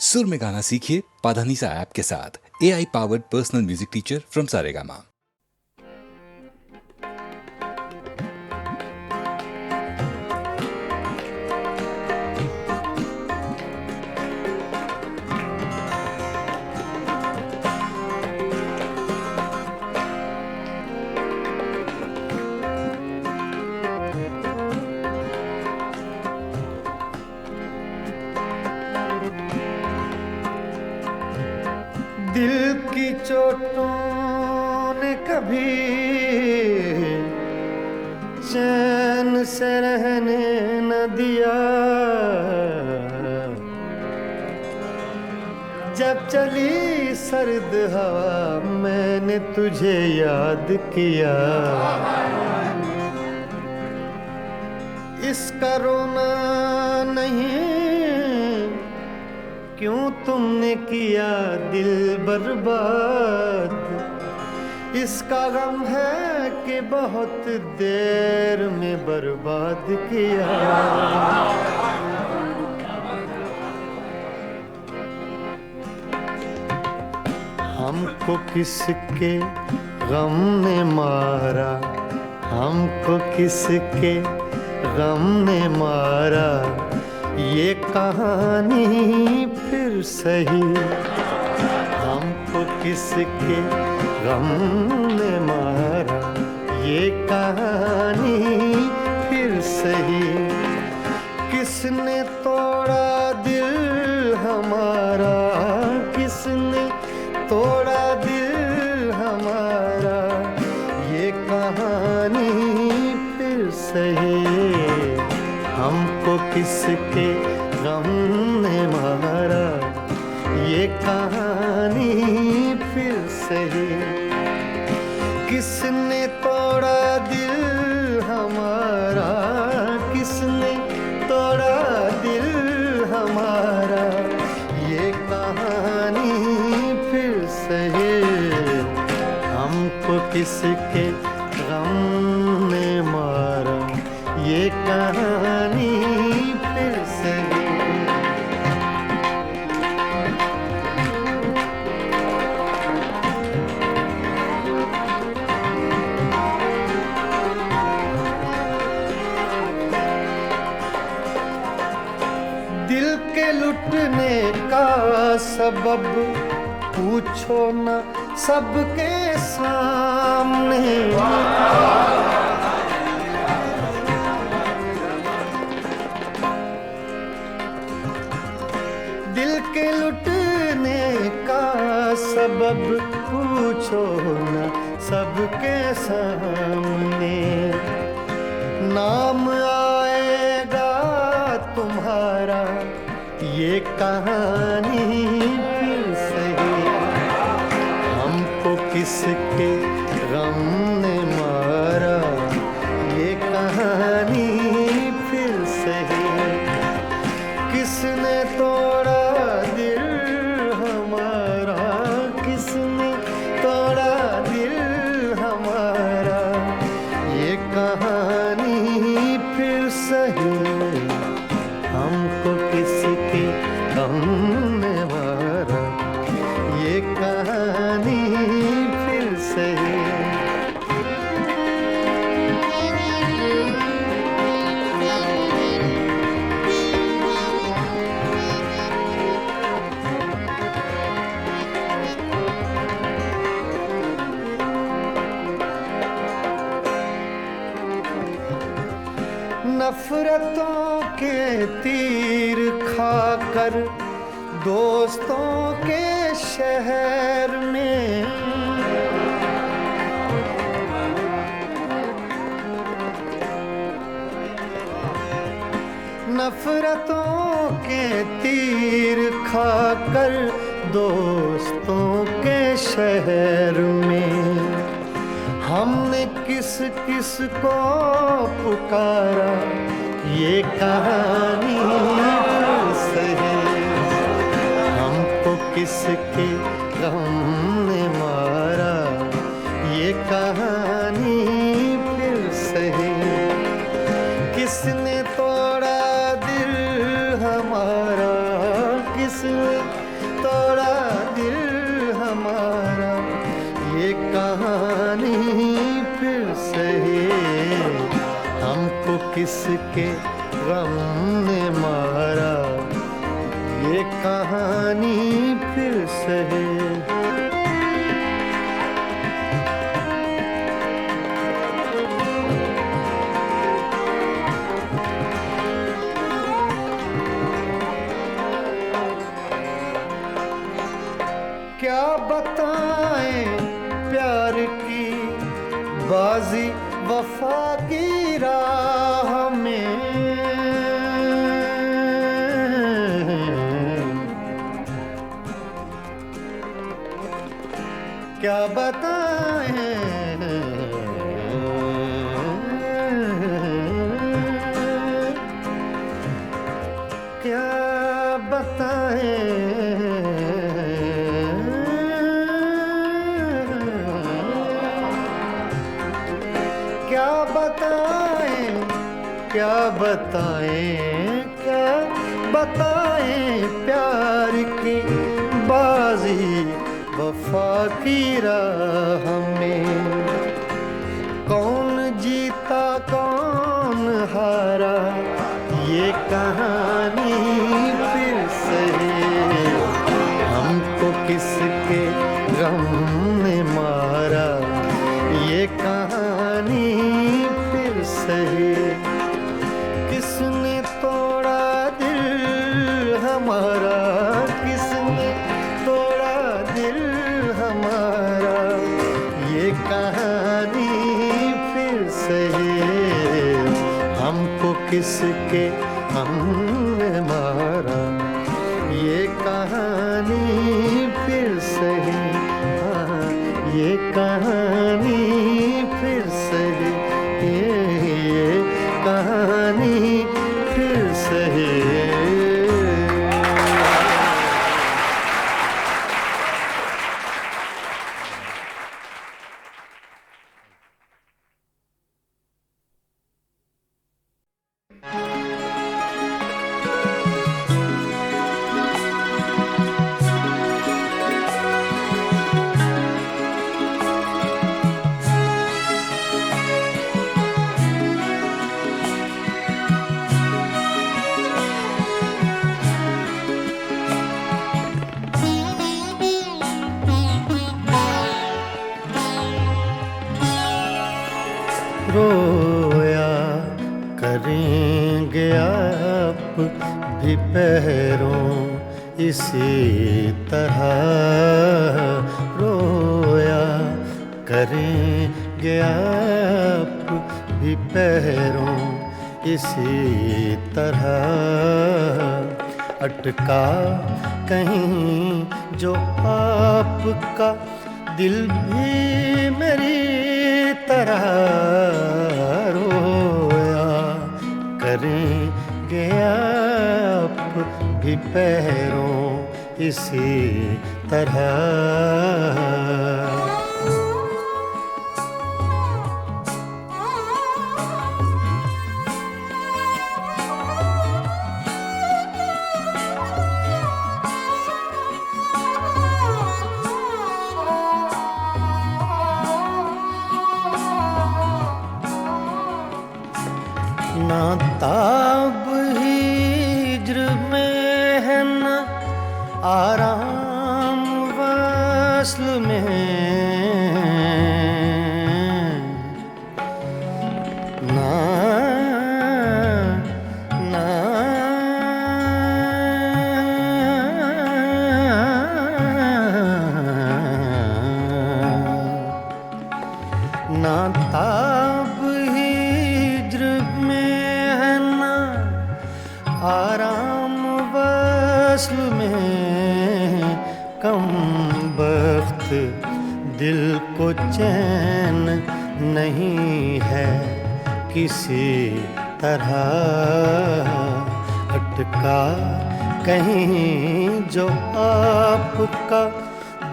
सुर में गाना सीखिए पाधानीसा ऐप के साथ। AI powered personal music teacher from Saregama. दिल की चोटों ने कभी चैन से रहने न दिया। जब चली सर्द हवा मैंने तुझे याद किया। इसका रोना नहीं क्यों तुमने किया दिल बर्बाद। इसका गम है कि बहुत देर में बर्बाद किया। हमको किसके गम ने मारा, हमको किसके गम ने मारा। ये कहानी फिर सही, हमको किसके गम ने मारा। ये कहानी फिर सही, किसने तोड़ा दिल हमारा, किसने तोड़ा दिल हमारा। ये कहानी फिर सही, हमको किसके गम ने मारा। ये कहानी फिर सही, किसने तोड़ा दिल हमारा, किसने तोड़ा दिल हमारा। ये कहानी फिर सही, हमको किसके गम ने मारा। ये कहानी फिर सही। दिल के लुटने का सबब पूछो न सबके सामने। दिल के लुटने का सबब पूछो न सबके सामने। नाम आएगा तुम्हारा, ये कहानी फिर सही। हमको किसके गम ने मारा। ये कहानी फिर सही, किसने तोड़ा दिल हमारा, किसने तोड़ा दिल हमारा। ये कहानी फिर सही, हमको किसके गम ने मारा। ये कहानी फिर सही। नफरतों के तीर खाकर दोस्तों के शहर में। नफरतों के तीर खाकर दोस्तों के शहर में। हमने किस किस को पुकारा। ये कहानी फिर सही, हमको किसके गम ने मारा। ये कहानी फिर सही, किसने तोड़ा दिल हमारा, किसने तोड़ा दिल हमारा, ये कहानी फिर सही। हमको किसके गम ने मारा, ये कहानी फिर सही। क्या बताएं प्यार की बाजी वफा की राह में, क्या बताएं, क्या बताएं, क्या बताएं, क्या बताएं, क्या बताएं प्यार की बाजी वफा की राह में। कौन जीता कौन हारा, ये कहानी फिर सही। हमको किसके गम ने मारा, ये कहानी फिर सही। किसने तोड़ा दिल हमारा, किसने तोड़ा दिल हमारा, ये कहानी फिर सही। हमको किसके हमने मारा, ये कहानी फिर सही। हाँ, ये कहानी फिर सही, ये कहानी फिर सही। रोया करेंगे आप भी पैरों इसी तरह, रोया करेंगे आप भी पैरों इसी तरह। अटका कहीं जो आपका दिल भी मेरी तरह, रोया करेंगे आप भी पैरों इसी तरह। ना ताब हिज्र में है ना आराम वस्ल में, ना ना ना ताब आराम वस्ल में, कम बख्त दिल को चैन नहीं है किसी तरह। अटका कहीं जो आपका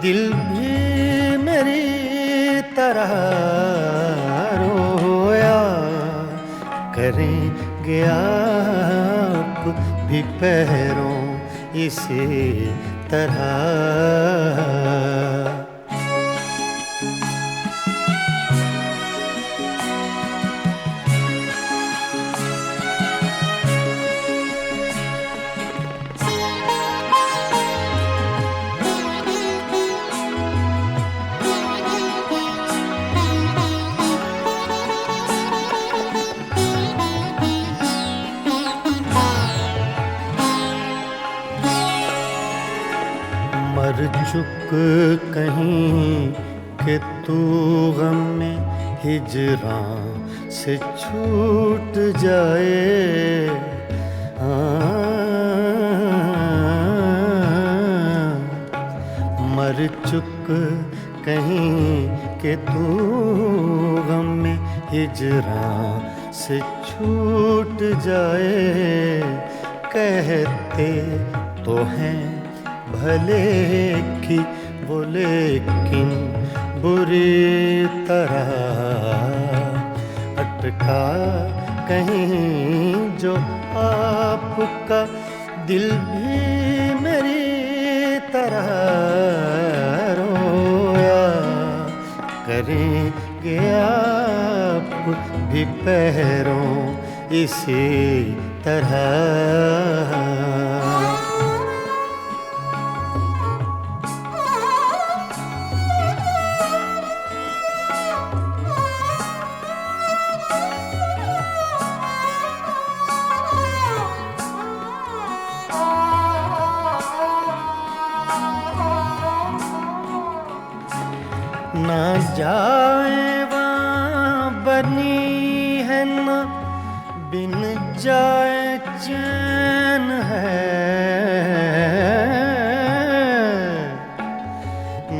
दिल भी मेरी तरह, रोया करेंगे आप भी पैरों इसी तरह। मर चुक कहीं कि तू गम में हिजरां से छूट जाए। मर चुक कहीं कि तू गम में हिजरां से छूट जाए। कहते तो हैं भले की वो लेकिन बुरी तरह अटका कहीं जो आपका दिल भी मेरी तरह रोया करेंगे आप भी पैरों इसी तरह। ना जाए वहाँ बनी है ना बिन जाए चैन है।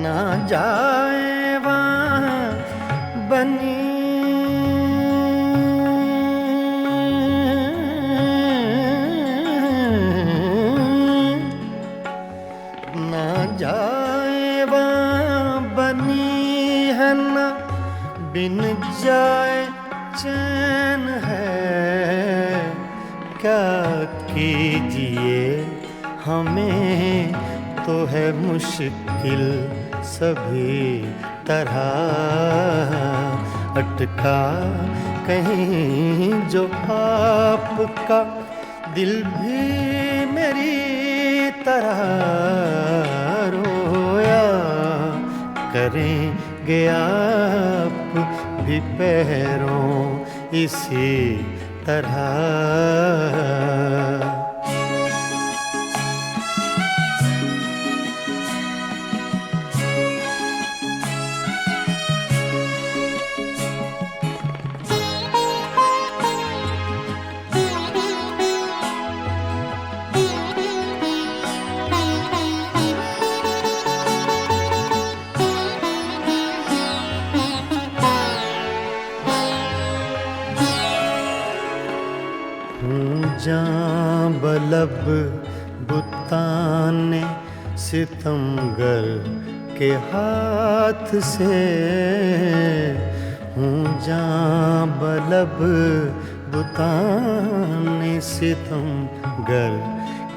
ना जाए वहाँ बनी ना जाए वहाँ बनी है ना बिन जाए चैन है। क्या कीजिए हमें तो है मुश्किल सभी तरह अटका कहीं जो आपका दिल भी मेरी तरह रोया करेंगे आप भी पैरों इसी तरह। जां बलब बुताने सितमगर के हाथ से हूँ जां बलब बुताने सितमगर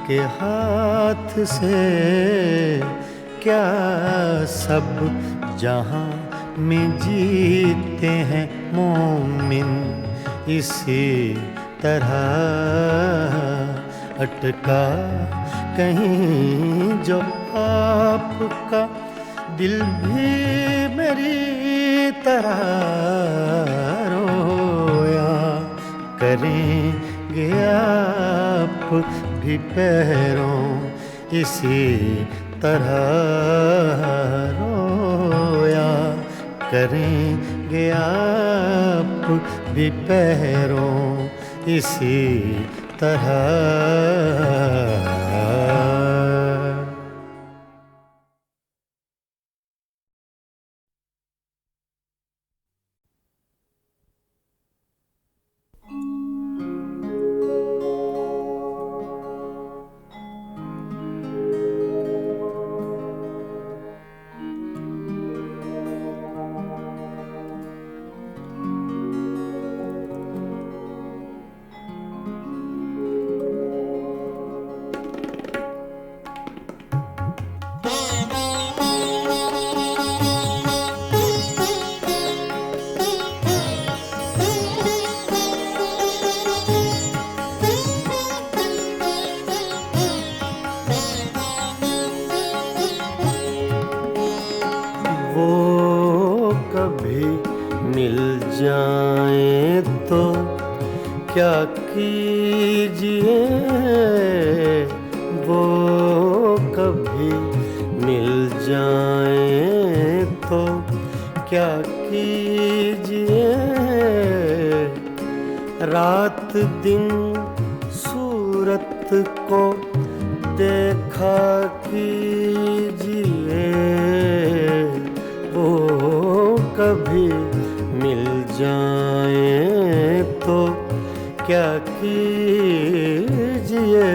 के हाथ से। क्या सब जहाँ में जीते हैं मोमिन इसी तरह अटका कहीं जो आपका दिल भी मेरी तरह रोया करेंगे आप भी पैरों इसी तरह रोया करेंगे आप भी पैरों इसी तरह। मिल जाए तो क्या कीजिए, वो कभी मिल जाए तो क्या कीजिए। रात दिन सूरत को देखा कीजिए, वो कभी मिल जाए तो क्या कीजिए।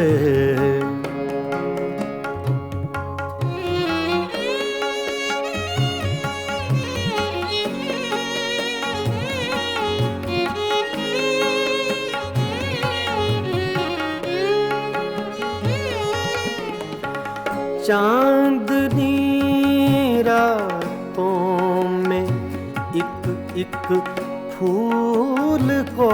चांदनी रातों में एक एक फूल को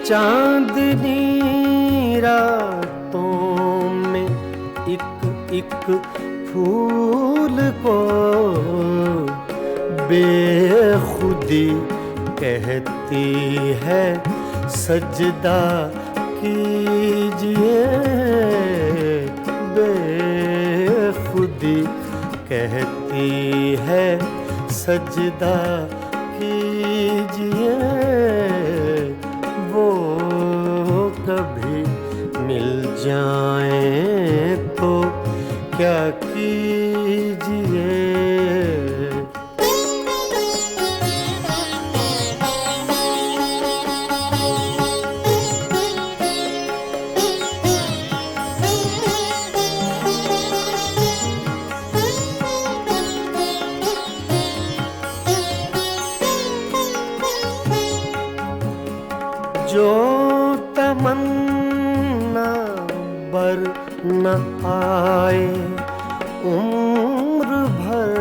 चांदनी रातों में एक एक फूल को बेखुदी कहती है सजदा कीजिए। बेखुदी कहती है सजदा कीजिए, वो कभी मिल जाए तो क्या कीजिए। जो तमन्ना बर न आए उम्र भर,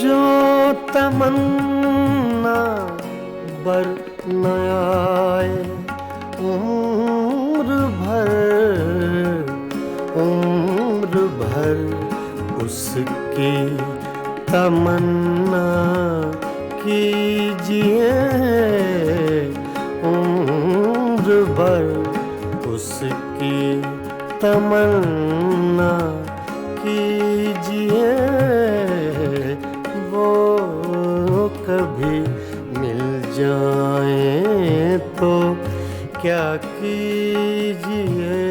जो तमन्ना बर न आए उम्र भर उसकी तमन्ना कीजिए। उम्र भर उसकी तमन्ना कीजिए, वो कभी मिल जाए तो क्या कीजिए।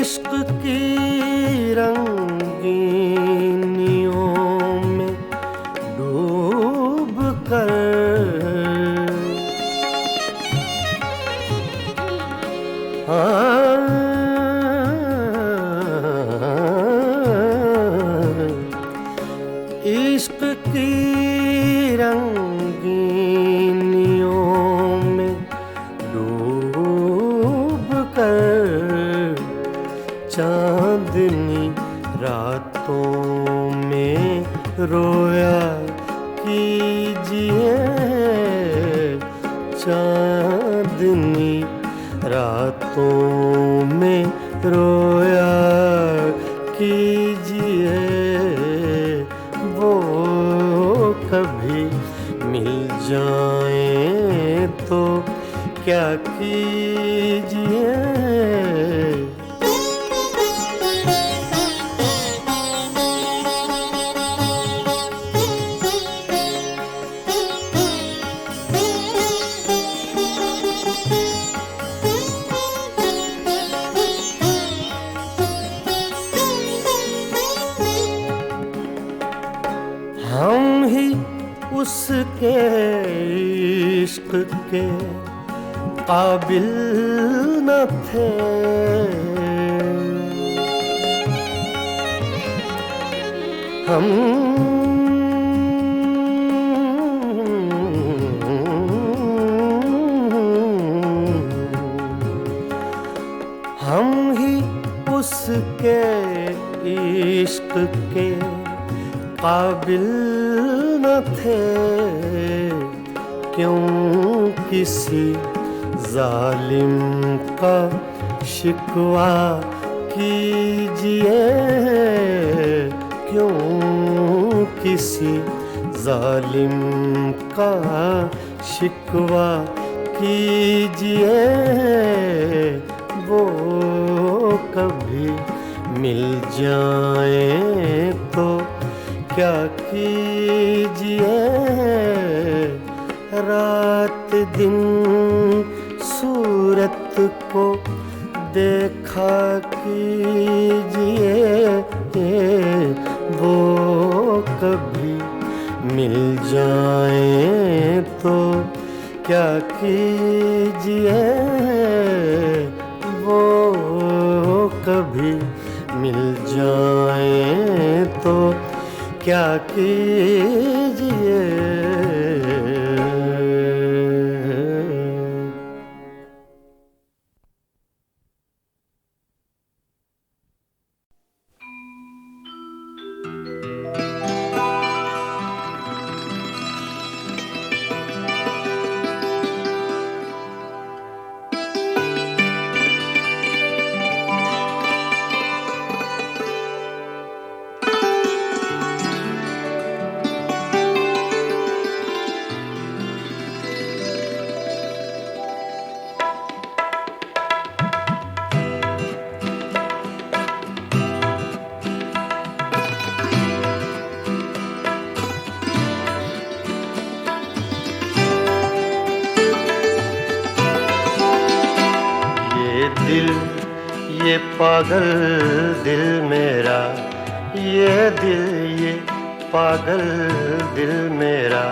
इश्क की रंगीनियों में डूब कर इश्क की रंगीनियों में डूब कर चांदनी रातों में रोया कीजिए। चांदनी रातों में रोया कीजिए, वो कभी मिल जाए तो क्या कीजिए। हम ही उसके इश्क के काबिल न थे, हम न थे, क्यों किसी जालिम का शिकवा कीजिए, क्यों किसी जालिम का शिकवा कीजिए, वो कभी मिल जाए तो क्या कीजिए, रात दिन सूरत को देखा कीजिए, वो कभी मिल जाए तो क्या कीजिए, वो कभी मिल जाए तो क्या कीजिए। ये पागल दिल मेरा, ये दिल, ये पागल दिल मेरा,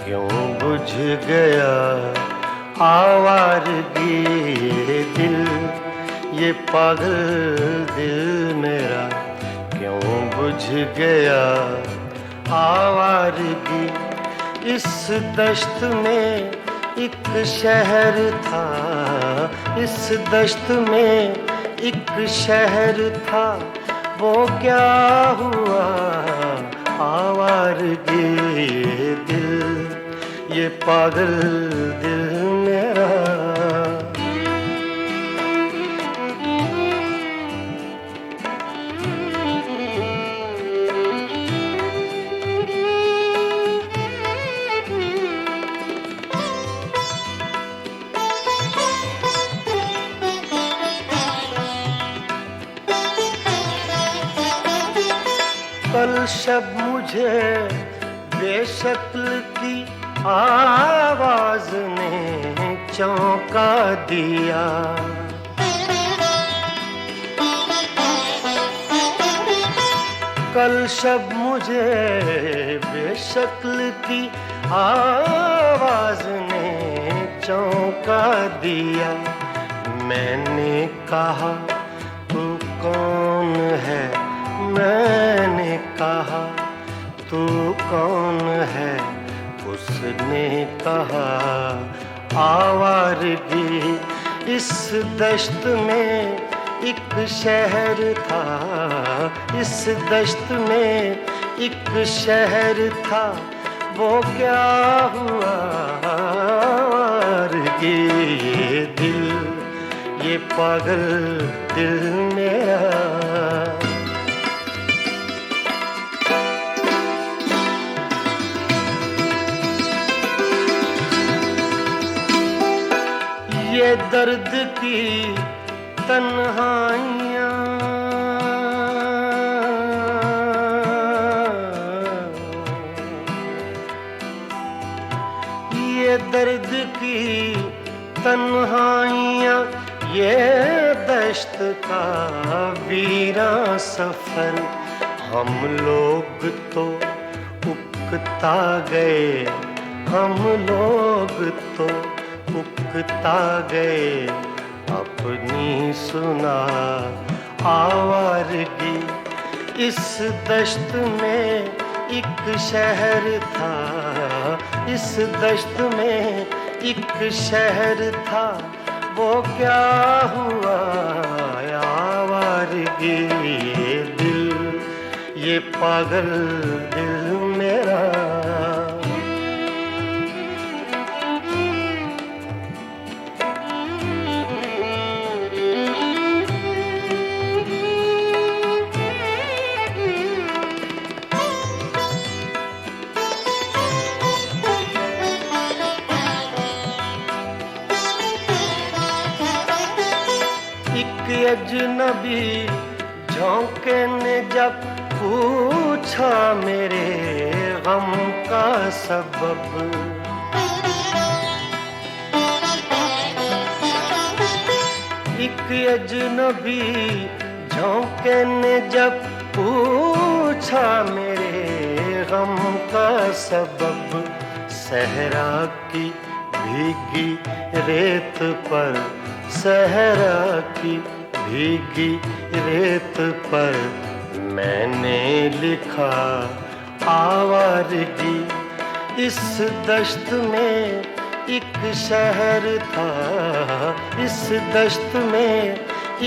क्यों बुझ गया आवारगी। ये दिल, ये पागल दिल मेरा, क्यों बुझ गया आवारगी। इस दश्त में एक शहर था, इस दश्त में एक शहर था, वो क्या हुआ आवारगी। ये दिल, ये पागल दिल मेरा। कल शब मुझे बेशक्ल की आवाज ने चौंका दिया। कल शब मुझे बेशक्ल की आवाज ने चौंका दिया। मैंने कहा तू कौन है, मैंने कहा तू कौन है, उसने कहा आवारगी। इस दश्त में एक शहर था, इस दश्त में एक शहर था, वो क्या हुआ आवारगी। ये दिल, ये पागल दिल मेरा। ये दर्द की तन्हाइयाँ, ये दर्द की तन्हाइयाँ, ये दश्त का वीरां सफर। हम लोग तो उकता गए, हम लोग तो उकता गए, अपनी सुना आवारगी। इस दश्त में एक शहर था, इस दश्त में एक शहर था, वो क्या हुआ आवारगी। ये दिल, ये पागल दिल मेरा। अजनबी झोंके ने जब पूछा मेरे गम का सबब, एक अजनबी झोंके ने जब पूछा मेरे गम का सबब, सहरा की भीगी रेत पर, सहरा की भीगी रेत पर मैंने लिखा आवारगी। इस दश्त में एक शहर था, इस दश्त में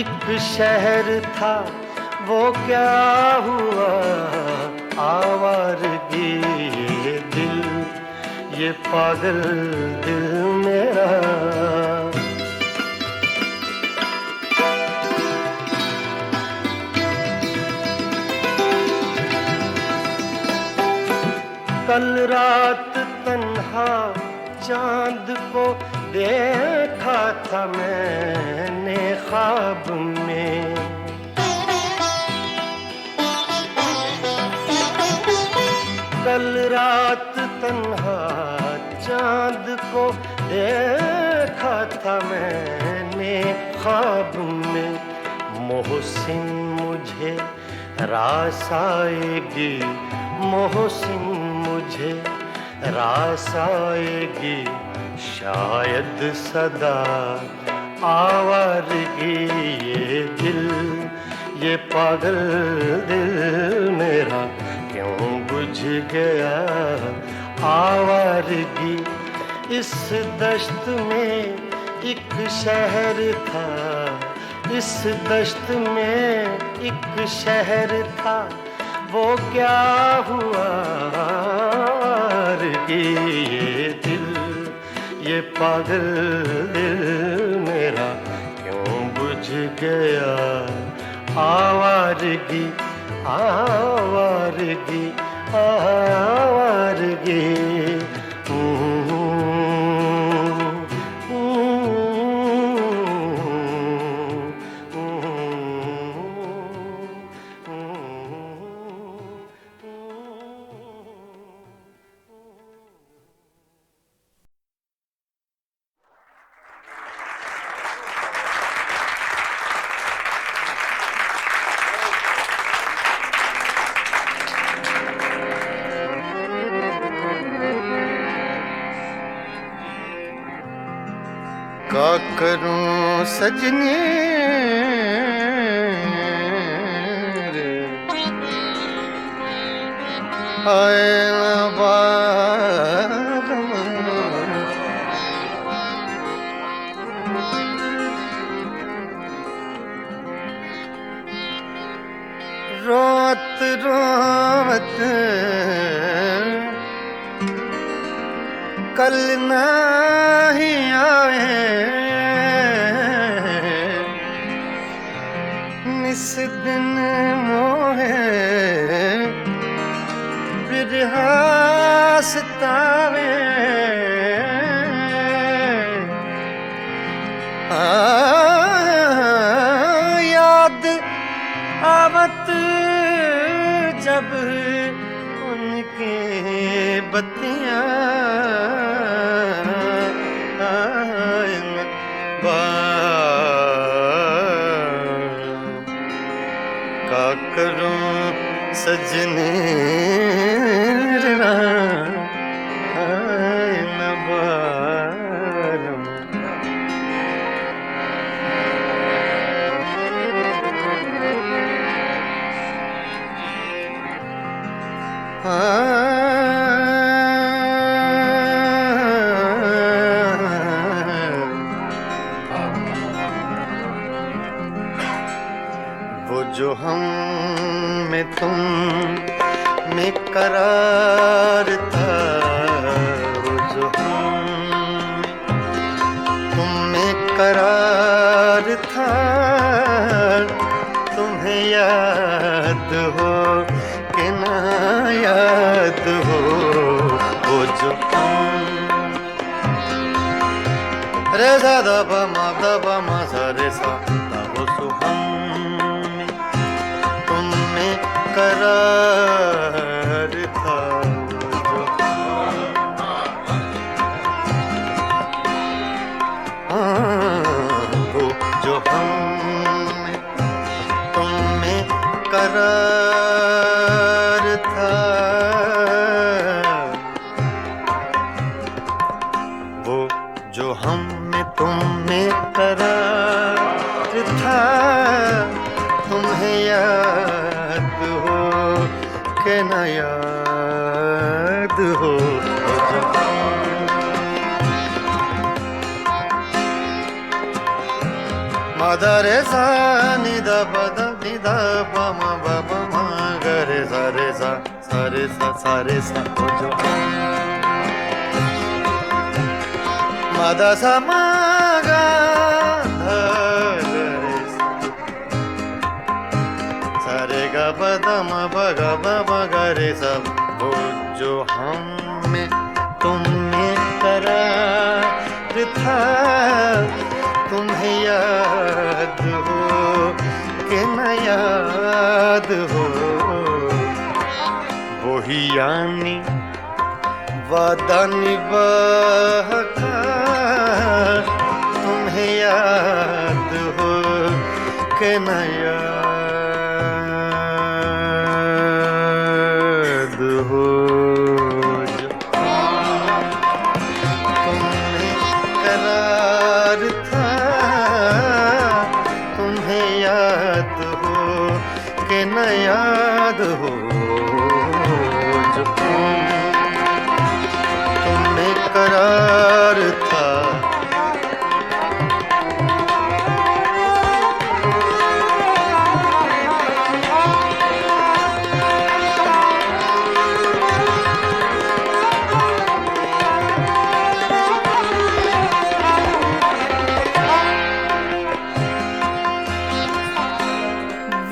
एक शहर था, वो क्या हुआ आवारगी। ये दिल, ये पागल दिल मेरा, कल रात तन्हा चांद को देखा था मैंने ख्वाब में, कल रात तन्हा चांद को देखा था मैंने ख्वाब में। मोहसिन मुझे रास आएगी, मोहसिन मुझे रास आएगी, शायद सदा आवारगी। ये दिल, ये पागल दिल मेरा क्यों बुझ गया आवारगी। इस दश्त में एक शहर था, इस दश्त में एक शहर था, वो क्या हुआ आवारगी। ये दिल, ये पागल दिल मेरा क्यों बुझ गया आवारगी, आवारगी, आवारगी। का करूं सजनी रे, हाय बारम, रोत रोत कल नहीं आए, निस दिन मोहे बिरहा सतावे। याद आवत जब उनके बत्तियां, का करूं सजने नबारम। वो जो हम में तुम में करार था, वो जो हम तुम में करार था, तुम्हें याद हो कि ना याद हो। वो जो हम रे सा दा पा मा सा रे सा दा वो सो हम करार था वो जो हम में तुम में करार था, वो जो हम में तुम में करार था, तुम्हें याद हो के न याद हो। मदा रे सा नि दा प द नि दा प म ब प म ग रे सा रे सा सा रे सा सा रे सा ओ जो मदा सा म ग ध रे सा सा रे ग प द म प ग प म ग रे सा। वो जो हम में तुम में करार था, तुम्हें याद हो कि न याद हो। वही यानी वादा निभाता, तुम्हें याद हो कि न याद हो। जो तुम्हें करार था, तुम्हें याद हो कि न याद हो। जो तुम्हें करार था,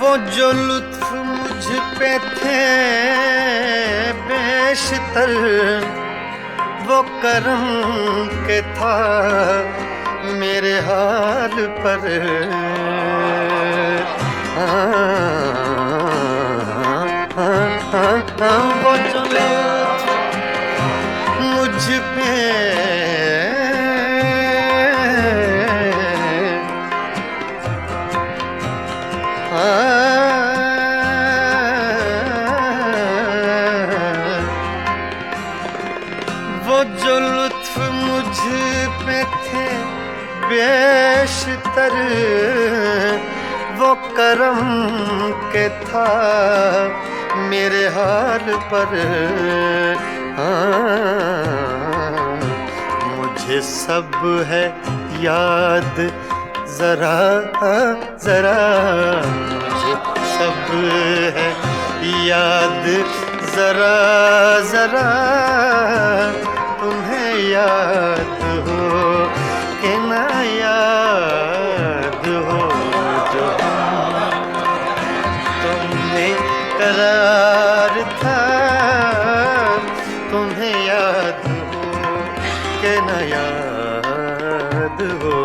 वो जो लुत्फ मुझ पे थे बेशतर, वो करम के था मेरे हाल पर। वो जो लुत्फ मुझ पे वो जो लुत्फ मुझ पे थे बेशतर, वो करम के था मेरे हाल पर। मुझे सब है याद जरा जरा, मुझे सब है याद जरा जरा। तुम्हें याद हो कि न याद हो। जो तुम्हें करार था, तुम्हें याद हो कि न याद हो।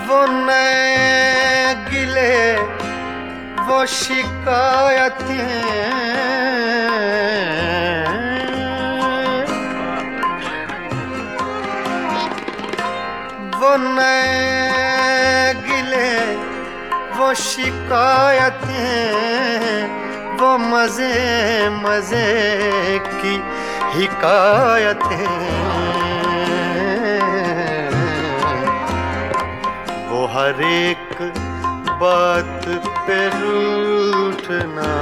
वो नए गिले वो शिकायतें, वो नए गिले वो शिकायतें, वो मजे मजे की हिकायतें। वो हर एक बात पे रूठना,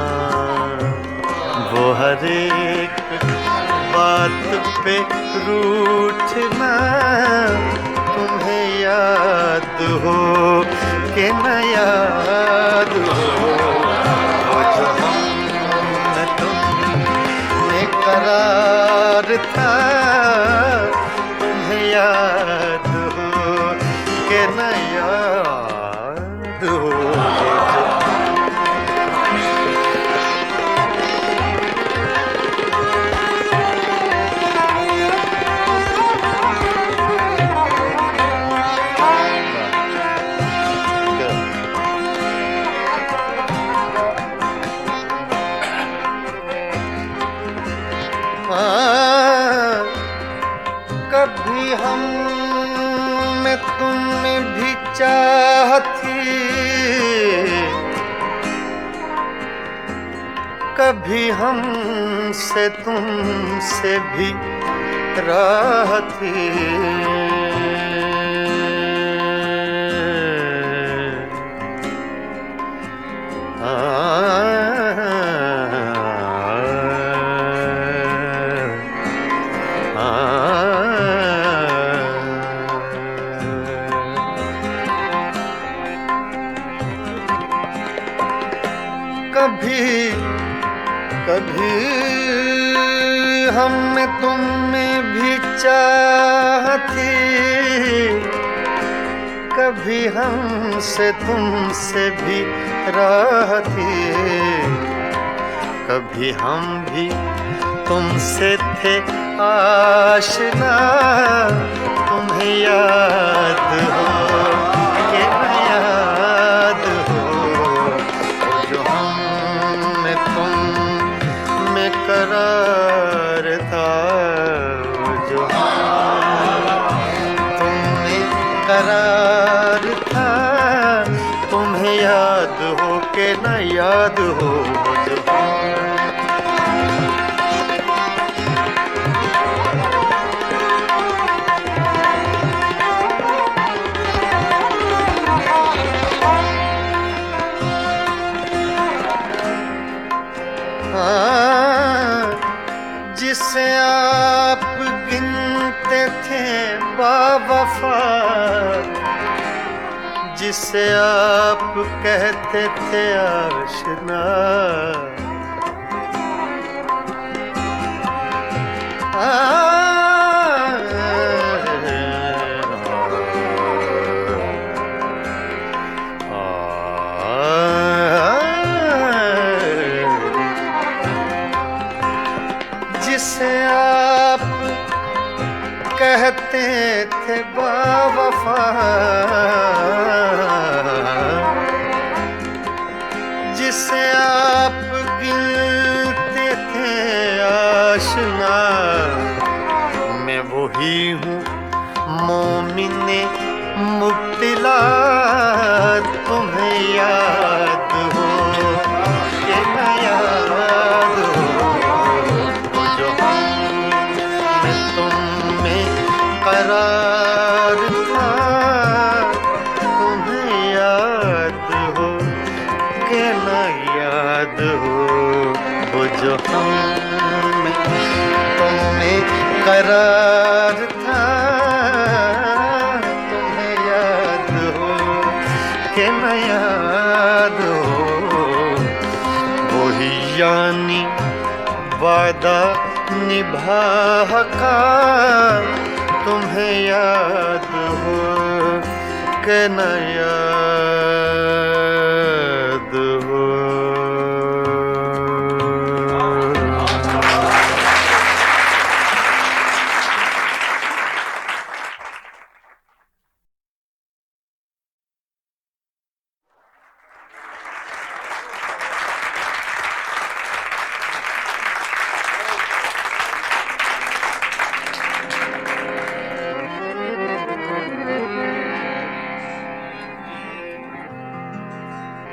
वो हर एक बात पे रूठना। तुम्हें याद हो कि न याद हो। वो जो हम तुमने करार था, चाहती, कभी हमसे तुमसे भी राह थी। कभी कभी हम में तुम में भी चाह थी, कभी हमसे तुमसे भी राह थी, कभी हम भी तुमसे थे आशना। तुम्हें याद हो कि न याद हो, जो हम में तुम में करार था, जो तुम में करार था। तुम्हें याद हो कि न याद हो, जो जिसे आप गिनते थे बावफा, जिसे आप कहते थे आशना, जिसे आप कहते थे बावफा, जिसे आप गिनते थे आशना। मैं वही हूँ मोमिने मुब्तिला, तुम्हें याद हो कि न याद हो, करार था। तुम्हें याद हो कि न याद हो, वो जो हम तुम्हें करार था। तुम्हें याद हो कि न याद हो, वही यानी वादा निभा का। तुम्हें याद हो कि न याद हो।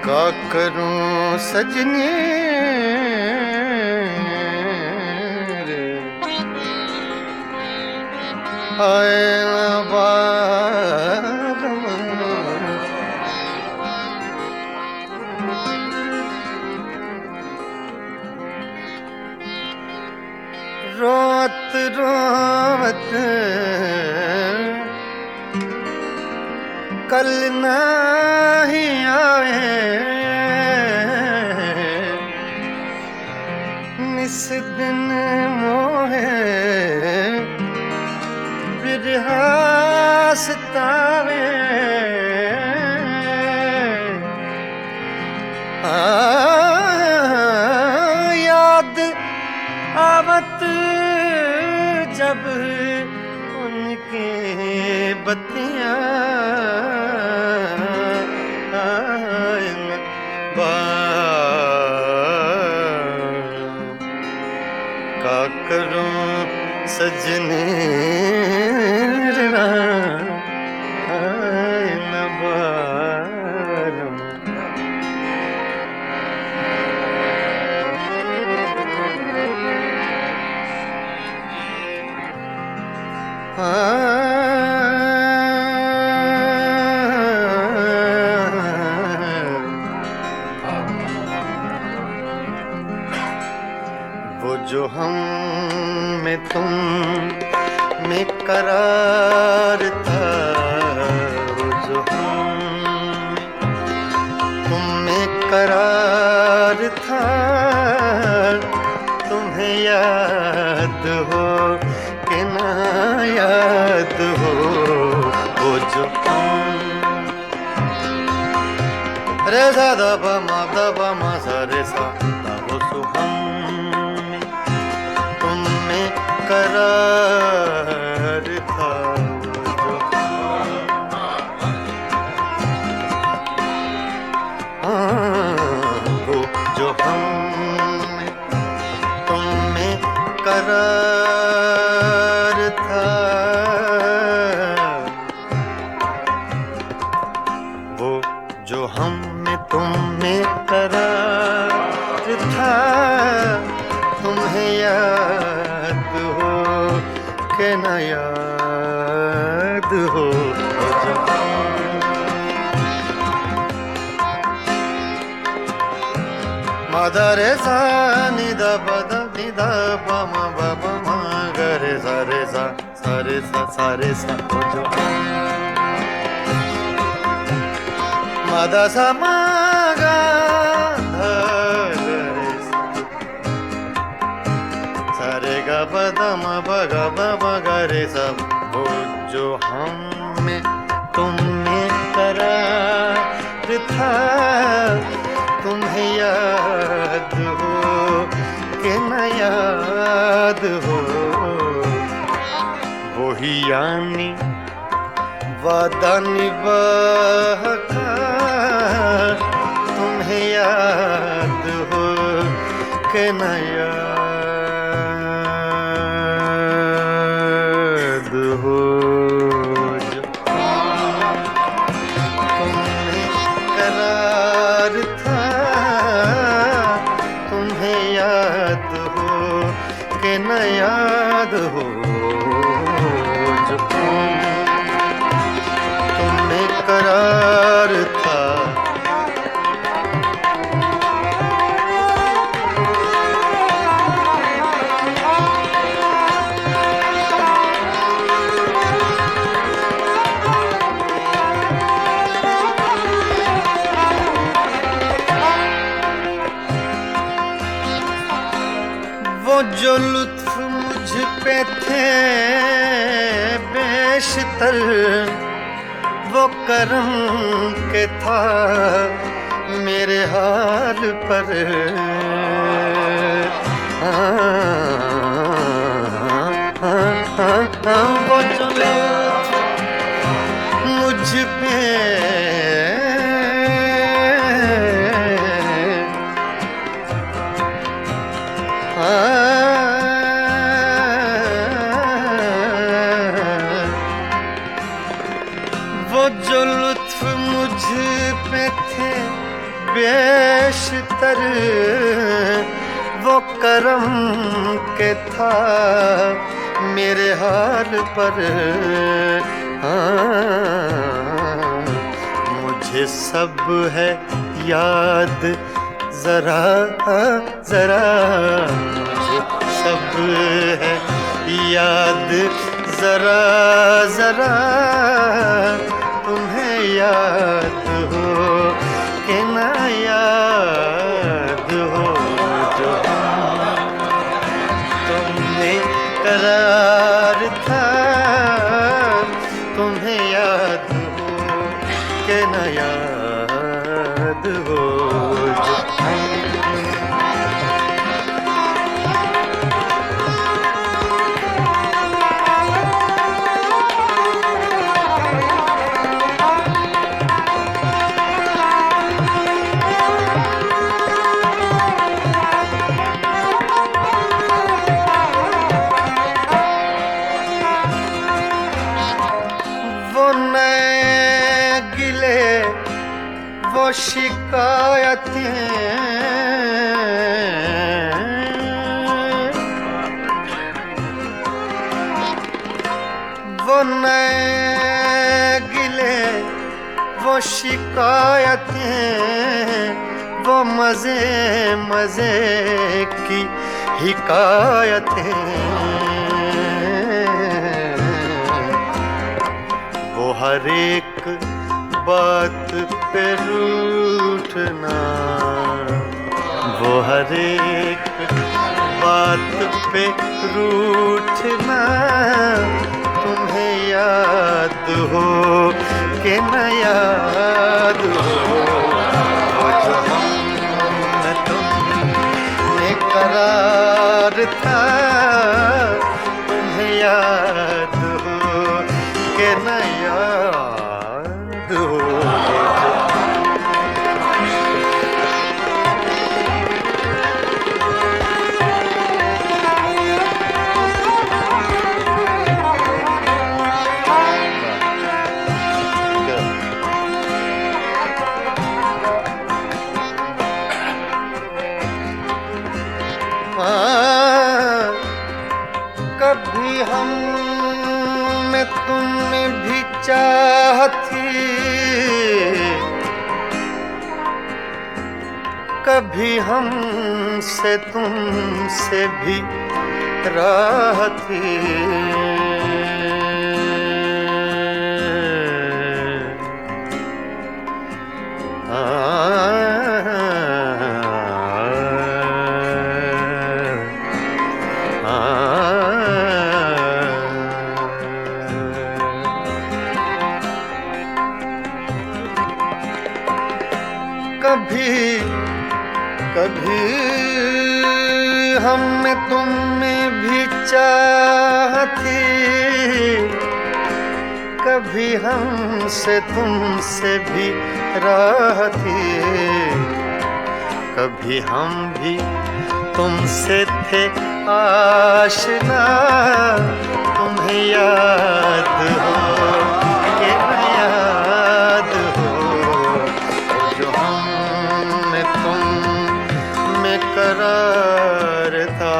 क्या करूं सजनी आए न बार, रोत रोत कल नहीं आए, निस दिन मोहे बिरहा सतावे। याद आवत जब उनके बत्तियां का करूं सजने हम में तुम में करार था, वो जो हम में तुम में करार था, तुम्हें याद हो कि ना याद हो, वो जो हम रे सा दा प म सा रे सा दा वो सो हम में तुम में करार था, वो जो हम में तुम में करार था, वो जो हम में तुम में करार था, तुम्हें याद हो कि न याद हो, वो जो दा रे सा नि दा प म ब प म ग रे सा रे सा वो जो म दा सा म ग ध रे सा रे ग प द म प ग प म ग रे सा, वो जो हम में तुम में करार था, तुम्हें याद हो कि न याद हो, वही यानी वादा निभाकर, तुम्हें याद हो कि न याद हो, जो तुम्हें करार था, तुम्हें याद हो कि न याद हो, जो तुम्हें करार था। वो जो लुत्फ मुझ पे थे बेशतर, वो करम के था मेरे हाल पर, वो जो लुत्फ मुझ पे वो जो लुत्फ मुझ पे थे बेशतर, वो करम के था मेरे हाल पर, मुझे सब है याद जरा जरा, मुझे सब है याद जरा जरा, तुम्हें याद हो कि न याद हो, जो तुमने करार था, तुम्हें याद हो कि न याद हो, जो वो नए गिले वो शिकायतें, वो नए गिले वो शिकायतें, वो मजे मजे की हिकायतें, वो हर एक बात पे रूठना, वो हर एक बात पे रूठना, तुम्हें याद हो कि न याद हो, वो जो हम तुमने करार था, तुम्हें याद हो कि न याद हो। कभी हम में तुमने भी चाह थी, कभी हम से तुमसे भी राह थी, कभी कभी हम में तुम में भी चाह थी, कभी हम से तुमसे भी राह थी, कभी हम भी तुमसे थे आशना, तुम्हें याद हो कि न याद हो, जो हम में तुम में करार था,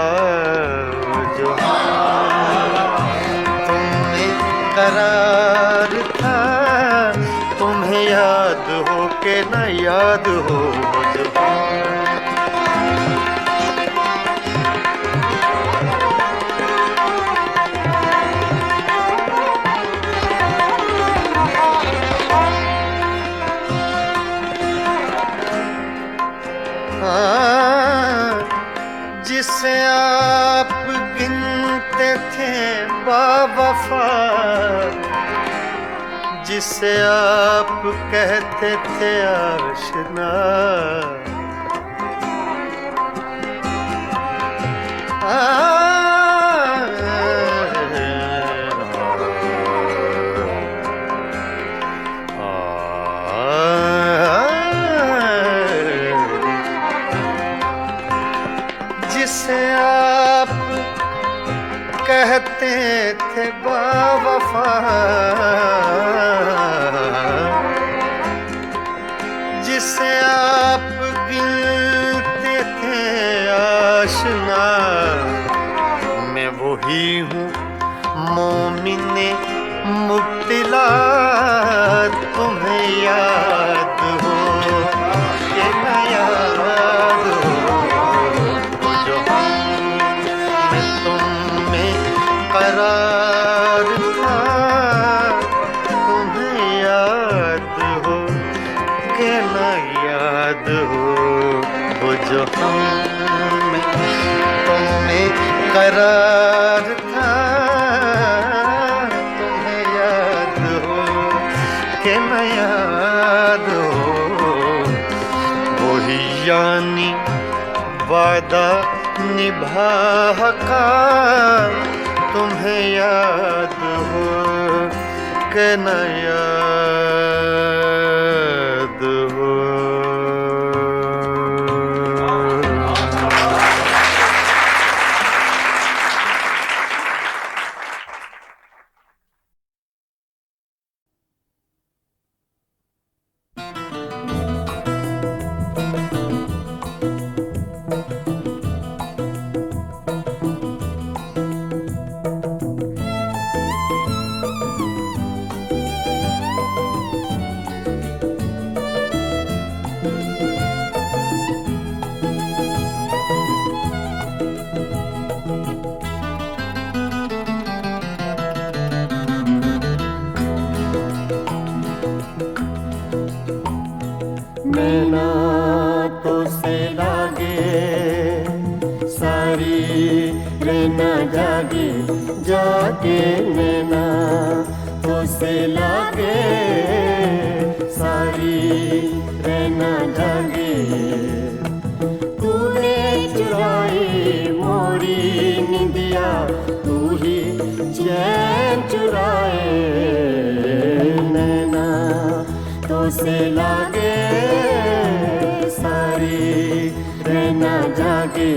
जो तुम में करार था, तुम्हें याद हो कि न याद हो, जो जिसे आप गिनते थे बावफा, जिसे आप कहते थे आशना, जिसे आप कहते थे बावफा, जिसे आप गिनते थे आशना, मैं वही हूँ मोमिने मुब्तिला, तुम्हें याद हो कि न याद हो, करार था, तुम्हें याद हो कि न याद हो, वो जो हम तुम्हें करार था, तुम्हें याद हो कि न याद हो, वही यानी वादा निभा का, तुम्हें याद हो कि न याद हो। नैना तो से लागे सारी रहना जागे जागे नैना तो से लागे सारी रहना जागे तूने चुराई मोरी निंदिया तू ही चैन चुराए नैना तो से लागे सारी रहना जागे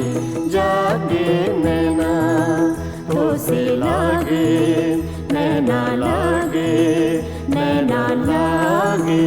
जागे नैना तो से लागे नैना लागे नैना लागे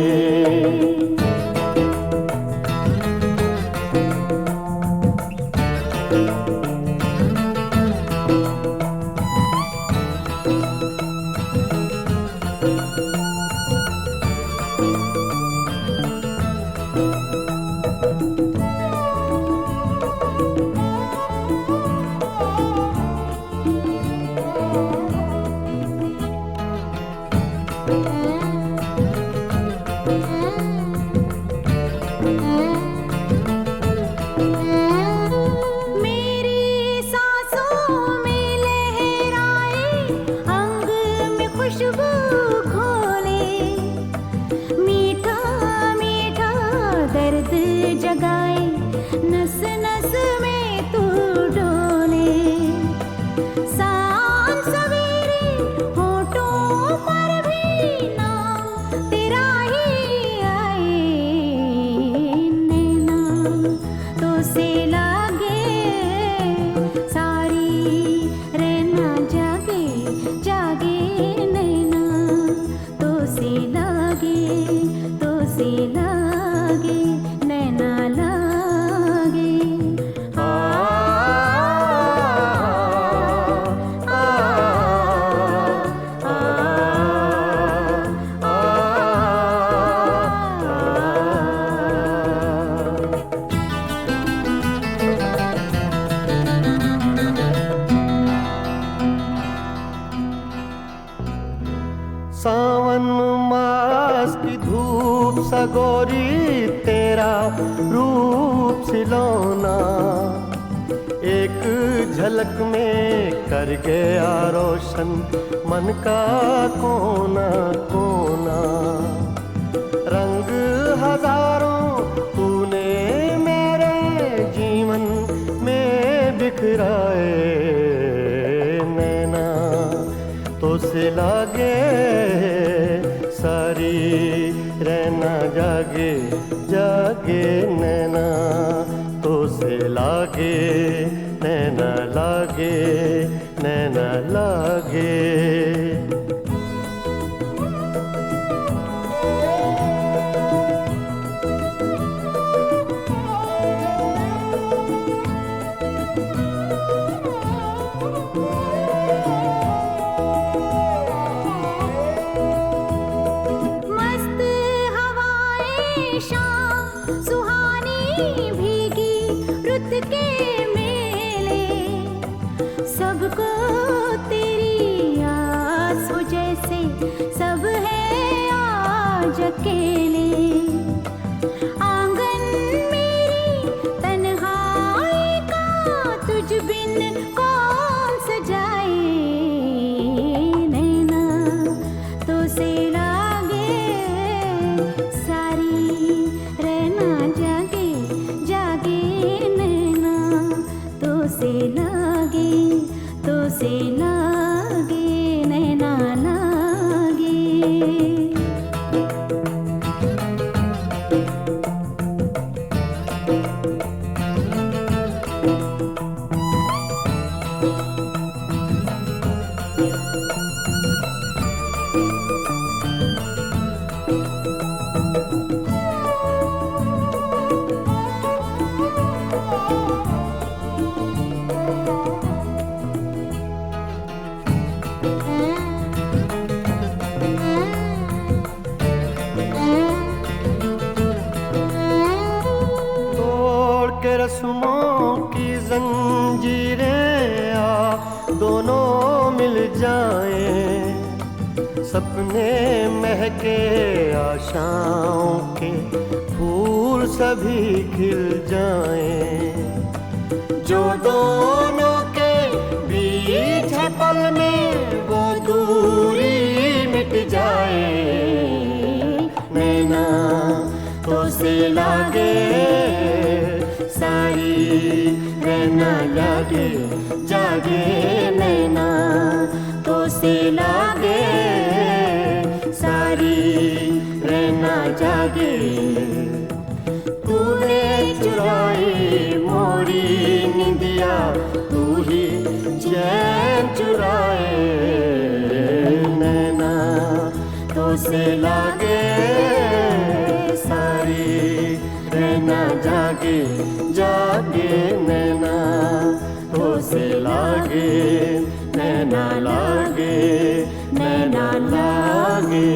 सावन मास की धूप सगोरी तेरा रूप सिलौना एक झलक में कर गया रोशन मन का कोना कोना रंग हजारों तूने मेरे जीवन में बिखराए नैना तो से लागे सारी रहना जागे जागे नैना तो से लागे नैना लागे नैना लागे सबको तेरी आस हो जैसे सब है आज अकेले आंगन मेरी तन्हाई का तुझ बिन कौन सजाए नैना तो से लागे सारी रहना जागे जागे नैना तो से लागे नैना लागे रस्मों की जंजीरें आ दोनों मिल जाएं सपने महके आशाओं के फूल सभी खिल जाएं। जो दोनों के बीच है पल में वो दूरी मिट जाए। नैना तो से लागे सारी रहना जागे जागे। नैना तो से लागे सारी रहना जागे। तूने चुराई मोरी निंदिया तू ही चैन चुराए। नैना तो से लागे सारी रहना जागे जागे। नैना तो से लागे नैना लागे नैना लागे।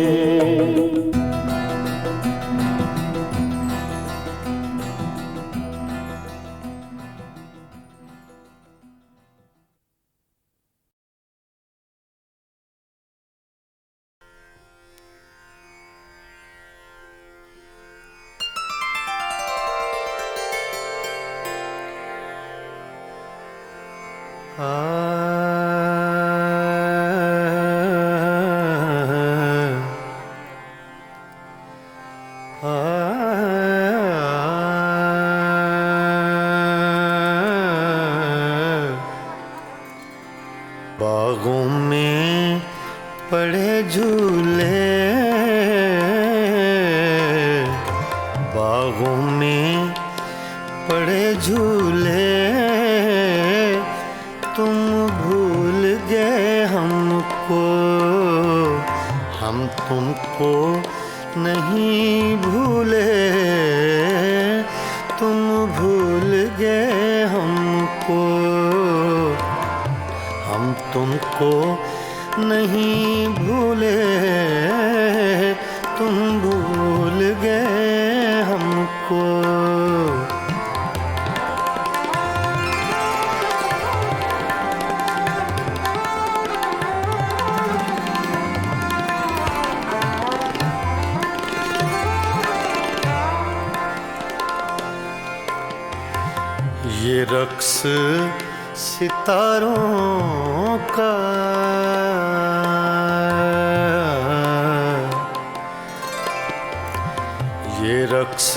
बागों में पड़े झूले, बागों में पड़े झूले, तुम भूल गए हमको, हम तुमको नहीं भूले। तुम भूल गए हमको, हम तुमको नहीं भूले। तुम भूल गए हमको। ये रक्स सितारों का, ये रक्स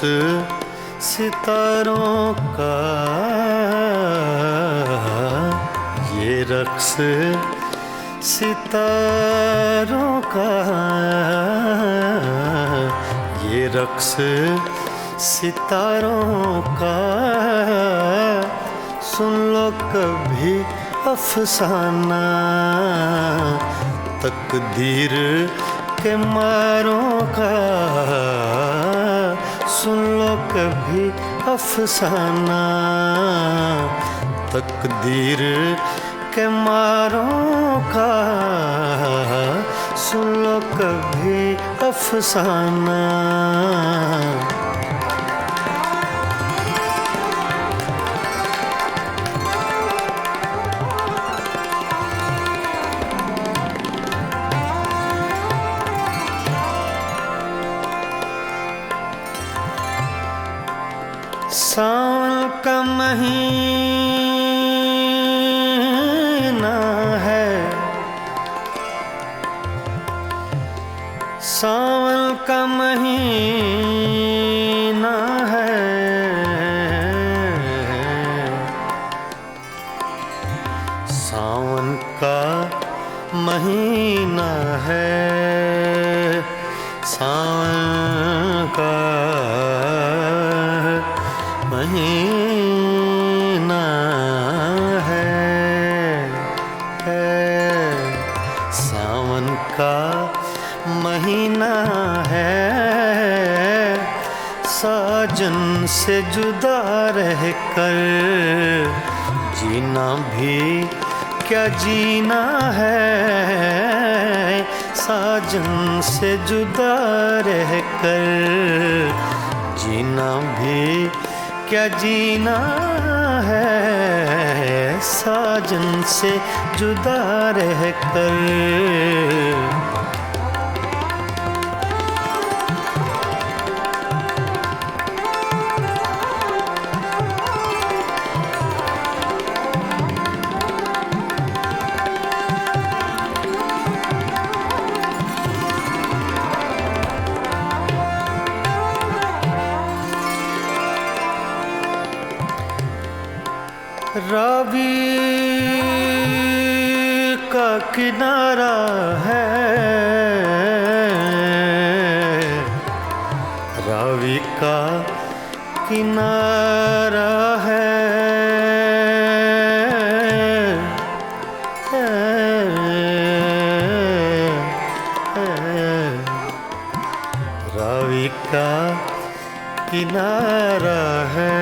सितारों का, ये रक्स सितारों का, ये रक्स सितारों का। सुन लो कभी अफसाना, तकदीर के मारों का। सुन लो कभी अफसाना, तकदीर के मारों का। सुन लो कभी अफसाना। सावन का महीना है, सावन का महीना है। सावन का महीना है, सावन का महीना है, सावन का महीना है। साजन से जुदा रहकर जीना भी क्या जीना है। साजन से जुदा रहकर जीना भी क्या जीना है। साजन से जुदा रहकर। रावी का किनारा है, रावी का किनारा है, रावी का किनारा है,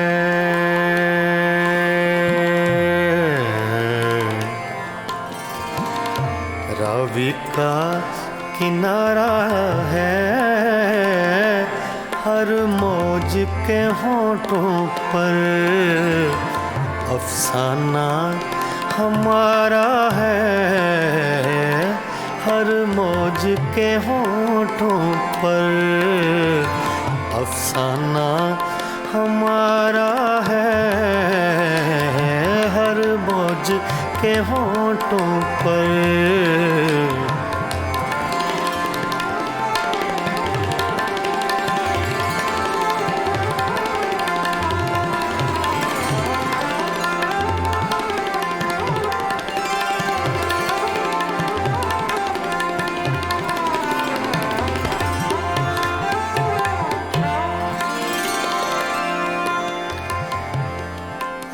रावी का किनारा है, हर मौज के होठों पर अफसाना हमारा है, हर मौज के होठों पर अफसाना हमारा है, हर मौज के होठों पर।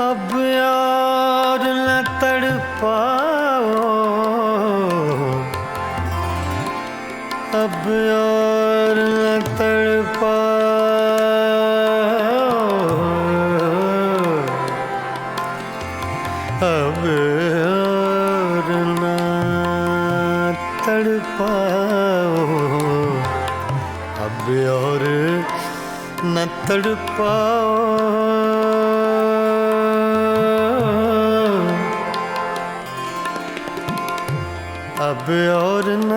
अब यार न तड़पाओ, अब यार न तड़पाओ, अब यार न तड़पाओ, अब और न तड़पाओ, अब और न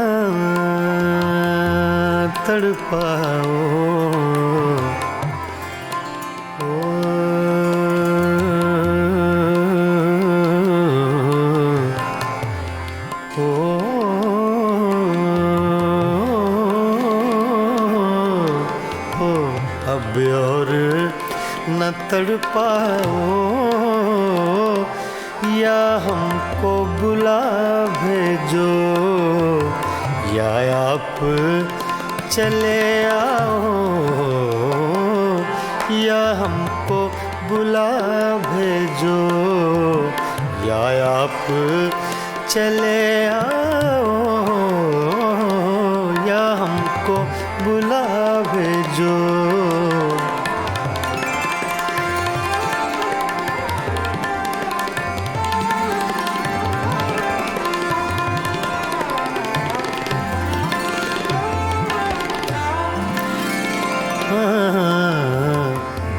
तड़पाओ, अब और न तड़पाओ, या हमको बुला भेजो, या आप चले आओ, या हमको बुला भेजो, या आप चले आओ, या हमको बुला भेजो।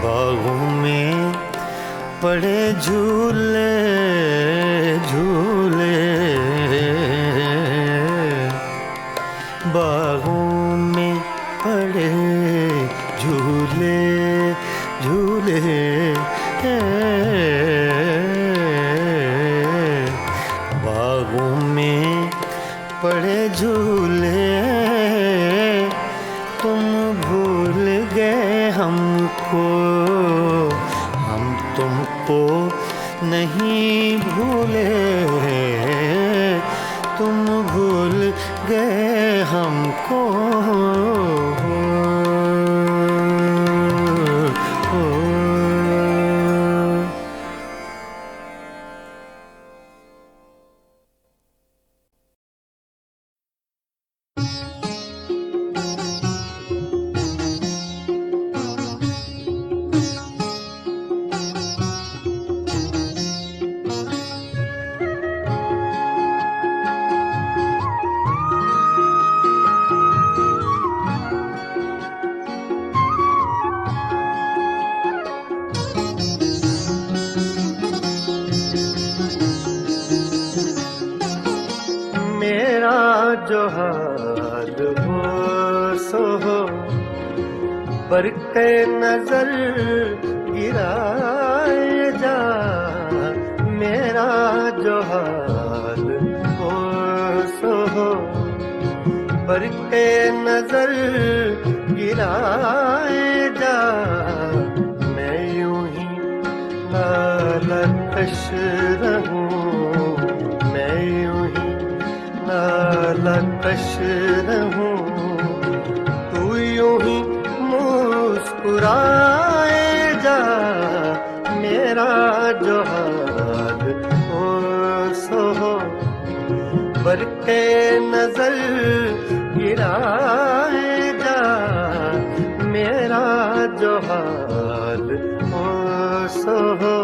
बागों में पड़े झूले झूले, बागों में पड़े झूले झूले, बागों में पड़े झूले, तुम भूल गए हमको, हम तुमको नहीं भूले, तुम भूल गए हमको, मेरा जो हाल हो सो हो, बरके नजर गिराए जा, मेरा जो हाल हो सो हो, बरके नजर गिराए जा, मैं यूं ही हालत कश रहूं, मैं यूं ही नाला कश रहूं, तू यूं ही मुस्कुराए जा, मेरा जो हाल हो सो हो, बरके नजर गिराए जा, मेरा जो हाल हो सो हो।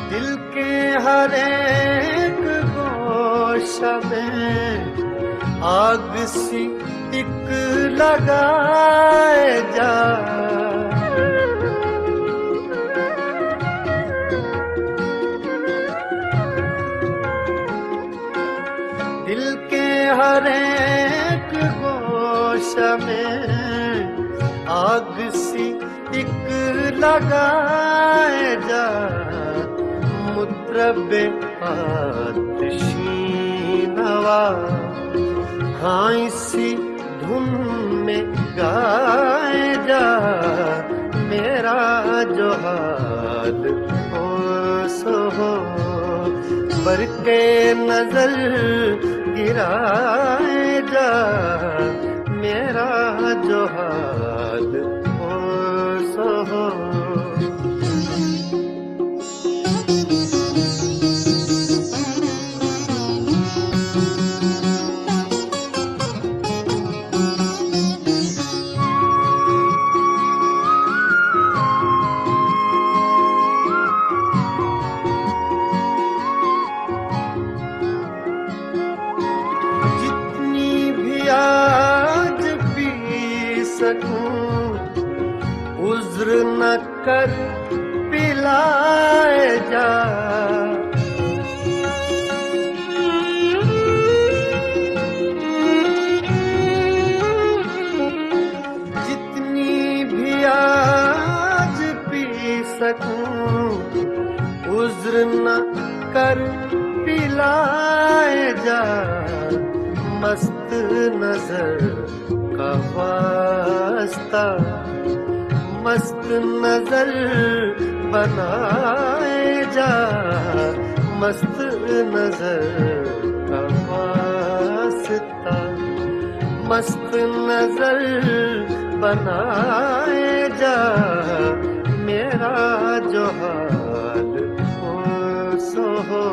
दिल के हर एक गोशा में आग सी एक लगाए जा, दिल के हर एक गोशा में आग सी एक लगाए जा, मुतरबे आतिशीनवा हाँ इसी धुन में गाए जा, मेरा जो हाल हो सो हो, बरके नजर गिराए जा, मेरा जो हाल हो सो हो। उज्र न कर पिलाए जा, जितनी भी आज पी सकूं, उज्र न कर पिलाए जा, मस्त नजर का वास्ता मस्त नजर बनाए जा, मस्त नजर का वास्ता मस्त नजर बनाए जा, मेरा जो हाल हो सो हो।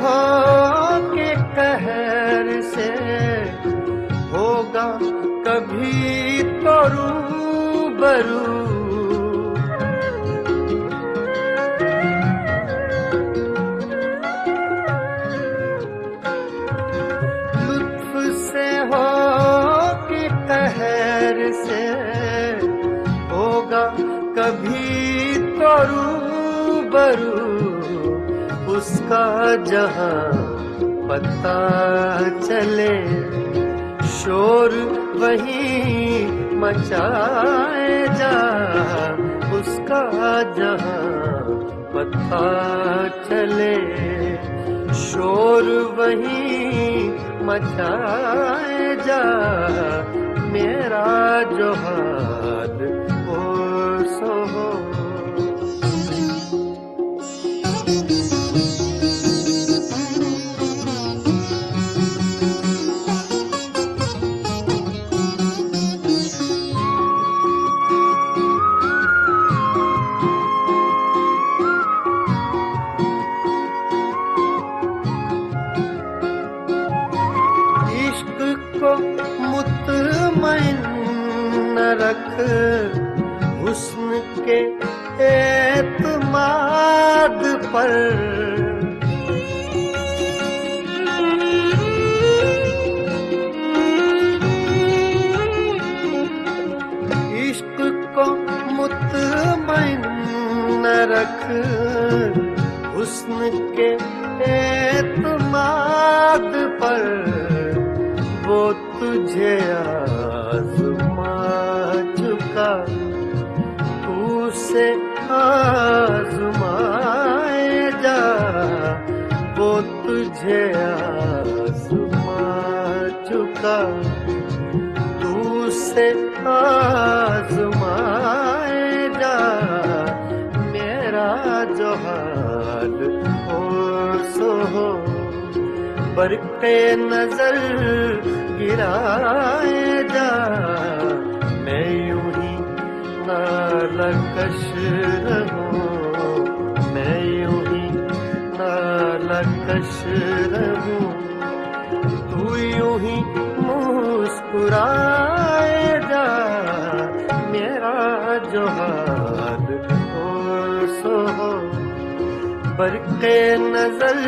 हो के कहर से होगा कभी तो रूबरू, लुत्फ से हो के कहर से होगा कभी तो रूबरू, उसका जहां पता चले शोर वही मचाए जा, उसका जहां पता चले शोर वही मचाए जा, मेरा जो हाल हो सो हो। मुतमईन न रख हुस्न के एतमाद पर, इश्क को तुझे आज़मा चुका, तू से आज़माए जा, वो तुझे आज़मा चुका, तू से आज़माए जा, मेरा जो हाल हो सो हो, बरक़े नजर गिराए जा, मैं यूं ही नालकश रहूं, मैं यूं ही नालकश रहूं, तू यूं ही मुस्कुराए जा, मेरा जो हाल हो सो हो, बरक़े नजर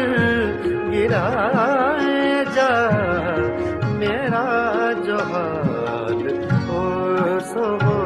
गिराए जा, मेरा जो हाल हो सो हो।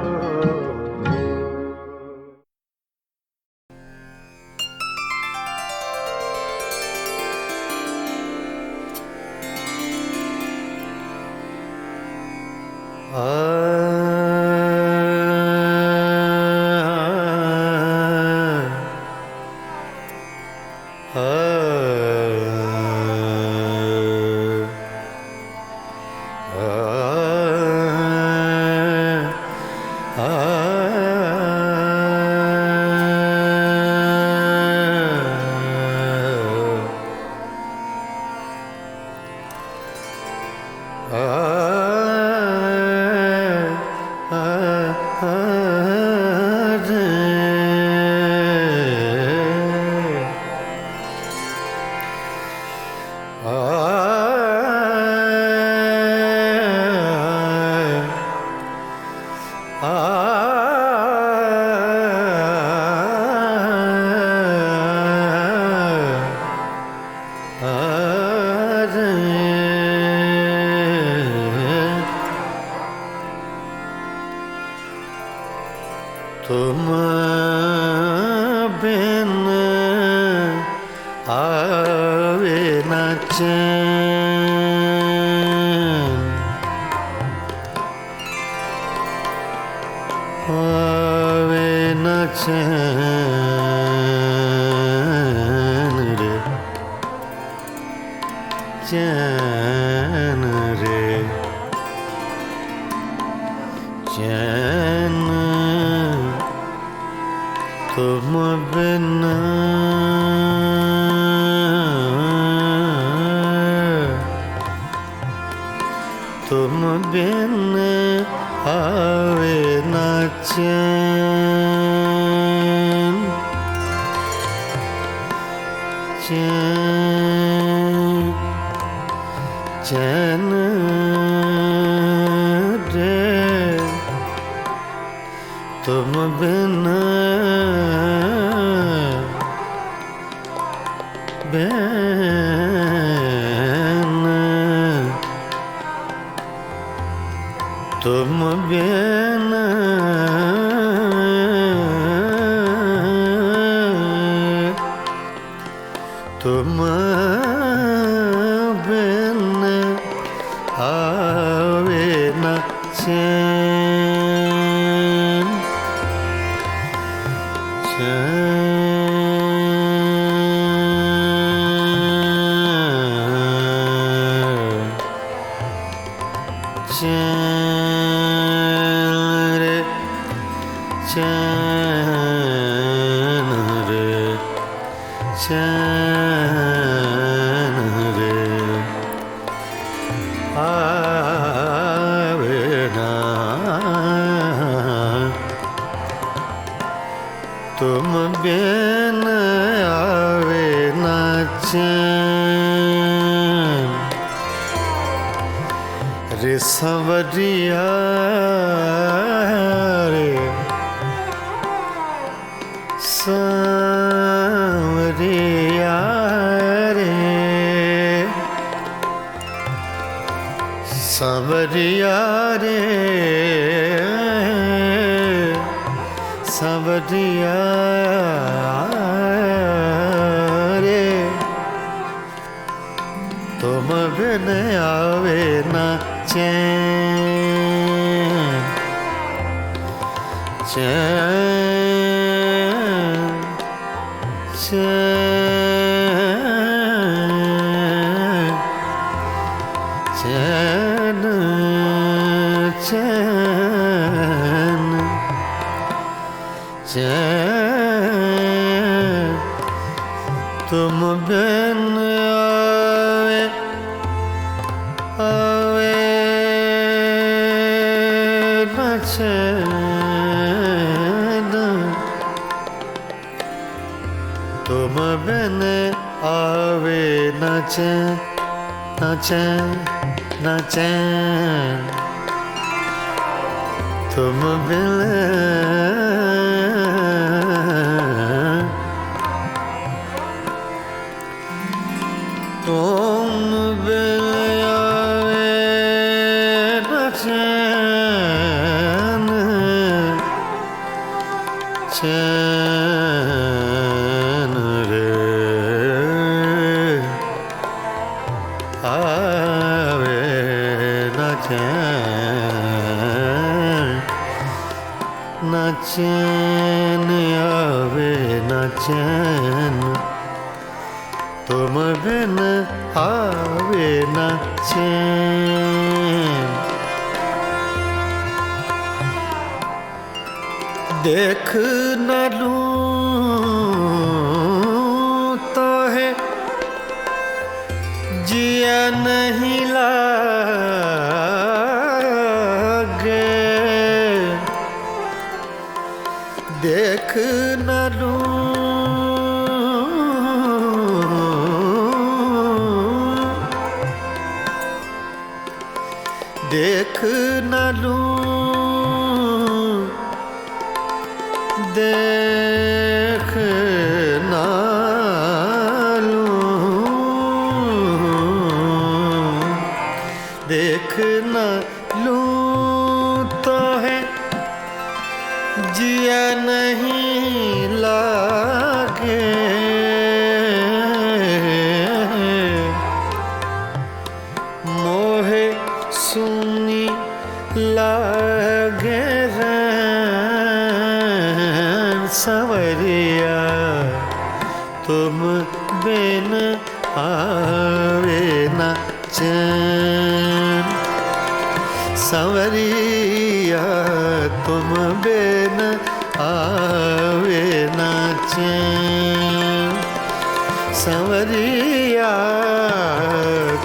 तुम बिन आवे न चैन, आवे न चैन रे, चैन रे, चैन तुम बिन, तुम बिन आवे न चैन, चैन, चैन रे, तुम बिन, बिन, तुम बिन, तुम बिन आवे न चैन, चैन रे, चैन रे, चैन रे, आवे ना, तुम बिन आवे न चैन रे, संवरिया रे, सांवरिया रे, सांवरिया रे, सांवरिया रे, तुम बिन आवे न चैन चैन चैन चैन चैन चैन तुम बिन आवे आवे न चैन तुम बिन आवे न चैन न चैन न चैन तुम बिन तुम बिन आवे न चैन चैन रे आवे न चैन न चैन आवे न चैन तुम बिन आवे न चैन देख न लूं तो है जिया नहीं लागे देख न लूं देख न लूं देख न लूं देख न लूं तो है जिया नहीं लागे मोहे सुनी लागे सवरिया तुम बिन आवे न चैन सवरिया तुम बिन आवे न चैन सवरिया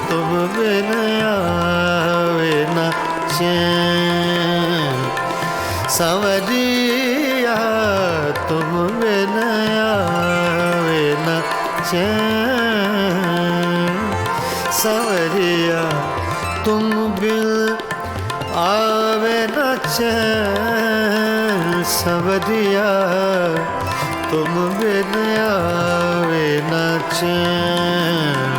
तुम बिन आवे न चैन सवरिया तुम बिन आवे न चैन सवरिया तुम बिन आवे न चैन सवरिया तुम बिन आवे न चैन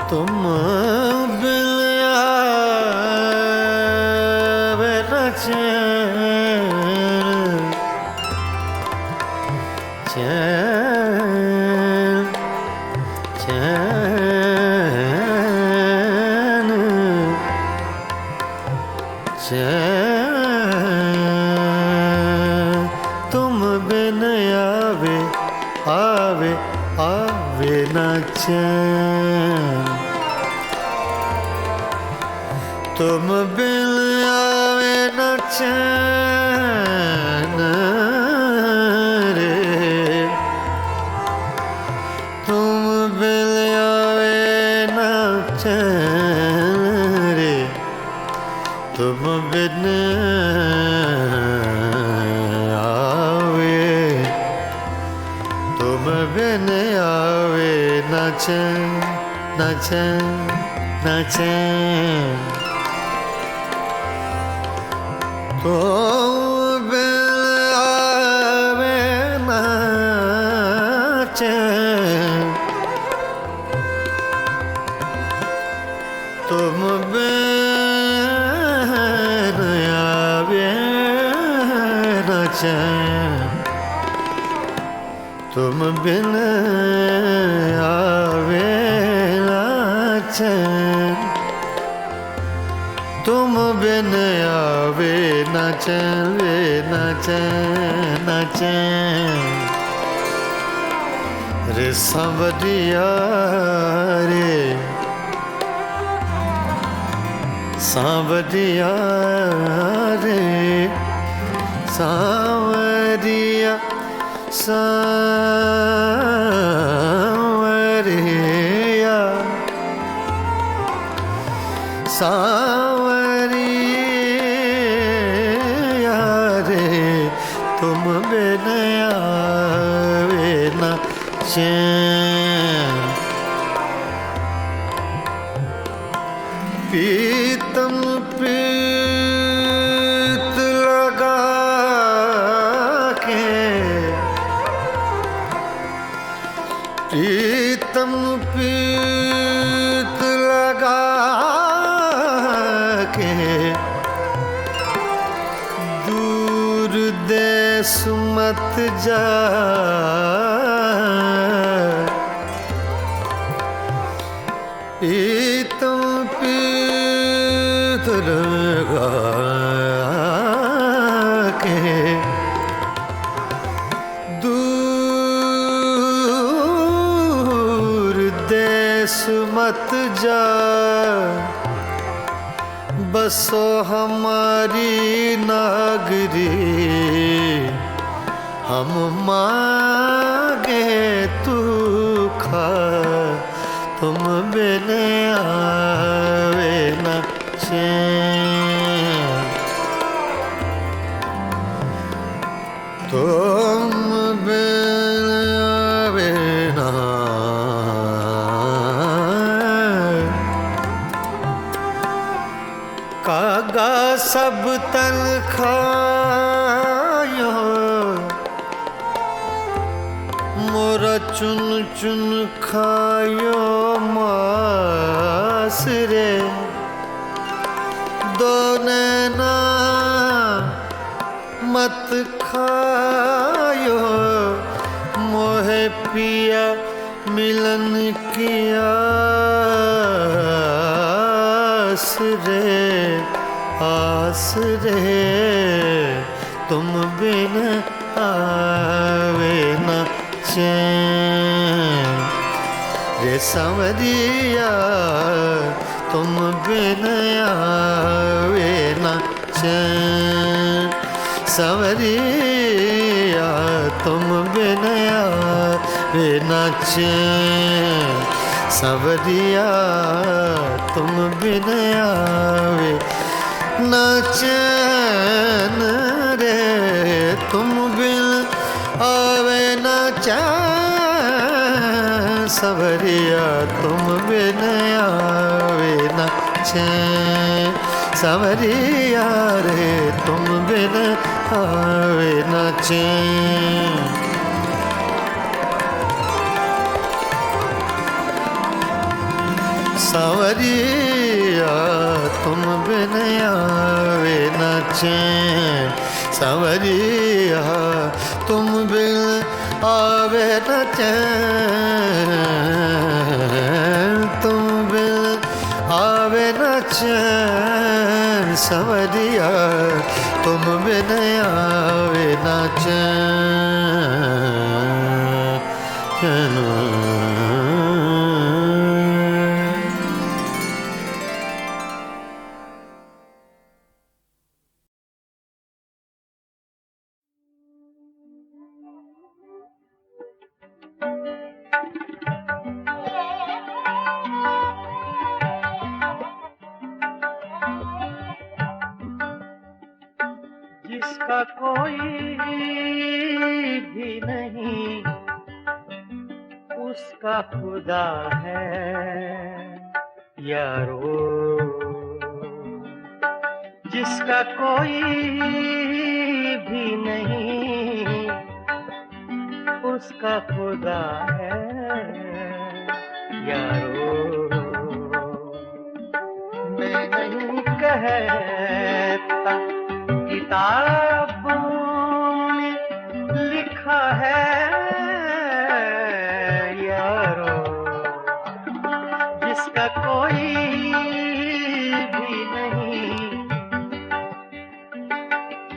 तुम बिन आवे न चैन चैन चैन चैन तुम बिन आवे आवे आवे न चैन तुम बिन आवे न चैन रे तुम बिन आवे न चैन रे तुम बिन आवे तुम बिन आवे न चैन न चैन न चैन तुम बिन आवे न चैन तुम बिन आवे ना चैन, तुम बिन आवे ना चैन, वे ना चैन, ना चैन। रे सांवरिया रे, सांवरिया रे, सांवरिया, सांवरिया, सांवरिया रे, तुम बिन आवे ना चैन। पीतम प्रीत लगा के, प्रीतम प्रीत लगा के, दूर देश मत जा। प्रीतम प्रीत लगा के, दूर देश मत जा। बसो हमारी नागरी, हम मांगे तू खा, तुम बिन आवे ना चैन, तुम बिन आवे ना। कागा सब तन खायो, मोरा चुन चुन खायो मास रे। दो नैना मत खायो, मोहे पिया मिलन की आस रे, आस रे, तुम बिन आवे ना चैन। रे सांवरिया, तुम बिन आवे ना चैन। सांवरिया, तुम बिन आवे ना चैन। सांवरिया, तुम बिन आवे ना चैन रे, तुम बिन आवे ना चैन। सांवरिया, तुम बिन आवे ना चैन। सांवरिया रे, तुम बिन आवे ना चैन। सांवरिया, तुम बिन आवे ना चैन। सांवरिया, तुम बिन आवे ना चैन, तुम बिन आवे ना चैन। सांवरिया, तुम बिन आवे ना चैन। जिसका कोई भी नहीं, उसका खुदा है यारो। जिसका कोई भी नहीं, उसका खुदा है यारो। मैं नहीं कहता किताबों में लिखा है जिसका कोई भी नहीं,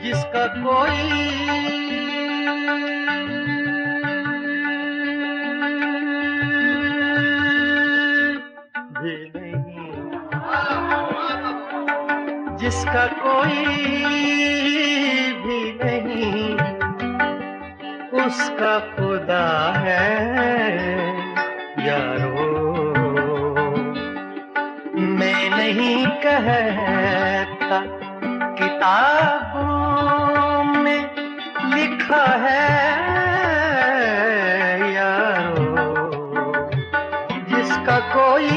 जिसका कोई भी नहीं, जिसका कोई भी नहीं, उसका खुदा है यारो। मैं नहीं कहता, किताबों में लिखा है यारो, जिसका कोई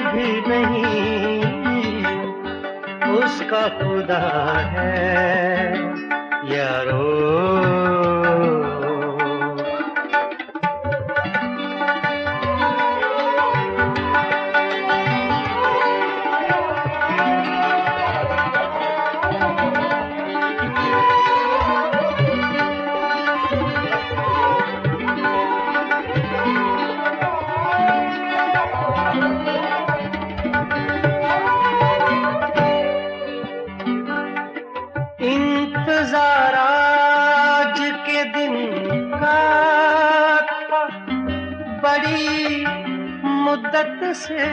भी नहीं, उसका खुदा है यारो। इंतजार आज के दिन का था, बड़ी मुद्दत से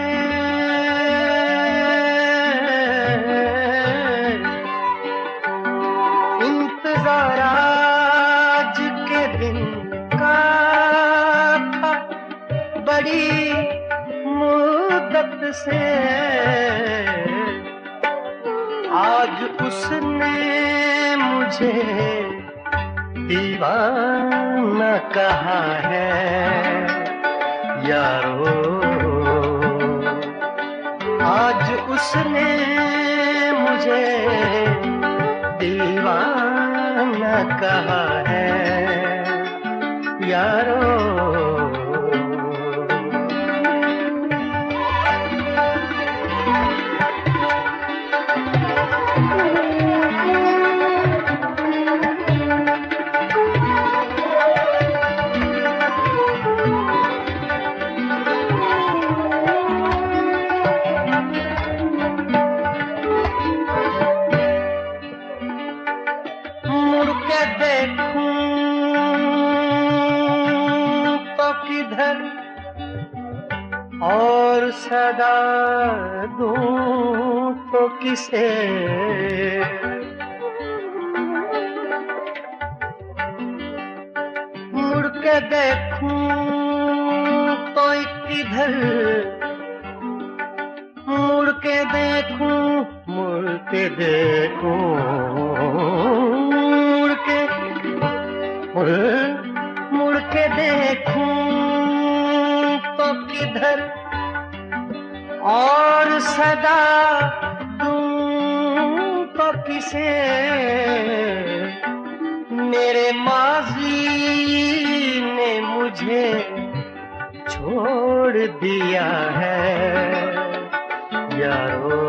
इंतजार आज के दिन का था, बड़ी मुद्दत से। आज उसने मुझे दीवाना कहा है यारो। आज उसने मुझे दीवाना कहा है यारो। और सदा दूं तो किसे, मुड़ के देखूं तो किधर, मुड़ के देखूं, मुड़ के देखूं, मुड़ के देखूं तो किधर, और सदा दूं तो किसे। मेरे माजी ने मुझे छोड़ दिया है यारो।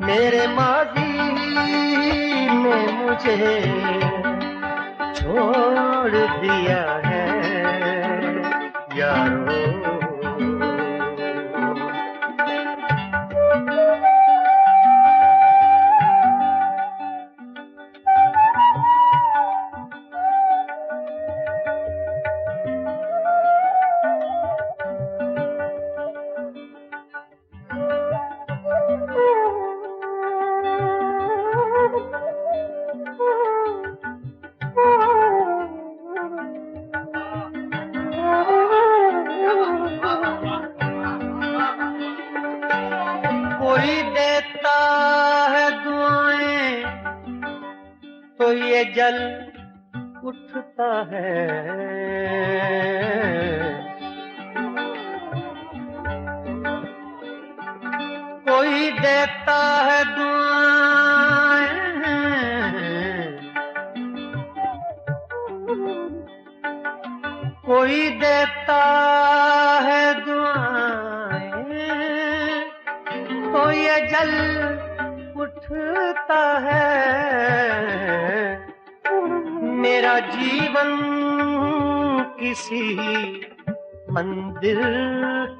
मेरे माजी ने मुझे छोड़ दिया है यारो। कोई देता है दुआएं तो ये जल उठता है, कोई देता है दुआएं कोई देता है दुआएं तो ये जल उठता है। मेरा जीवन किसी मंदिर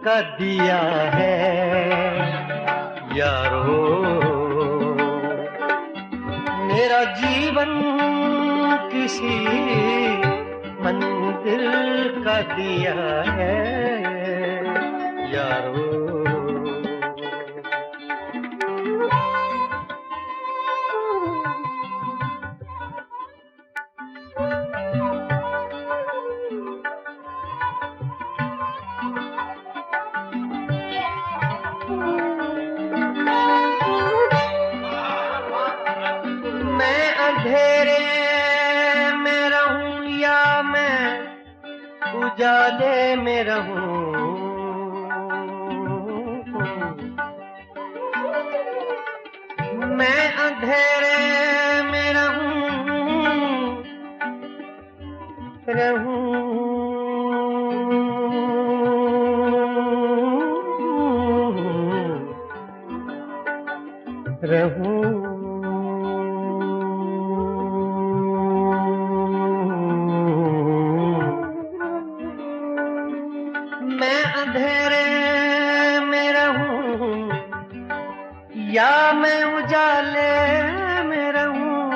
का दिया है यारो। मेरा जीवन किसी मंदिर का दिया है यारो। मैं अंधेरे में रहूं या मैं उजाले में रहूं, मैं अंधेरे में रहूं मैं अंधेरे में रहूं या मैं उजाले में रहूं,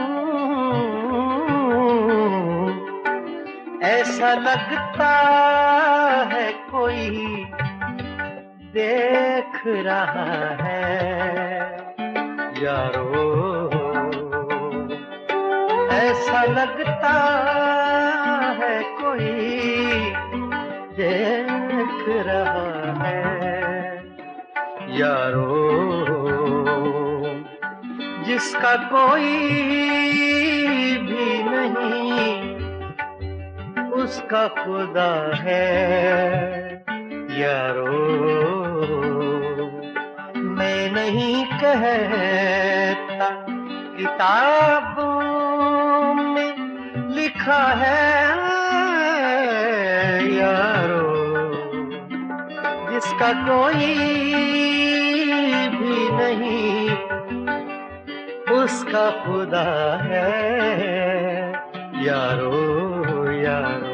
ऐसा लगता है कोई देख रहा है यारो। ऐसा लगता है कोई देख रहा है यारो। जिसका कोई भी नहीं उसका खुदा है यारो। मैं नहीं कहता किताबों में लिखा है यारो। जिसका कोई भी नहीं उसका खुदा है यारो यारो।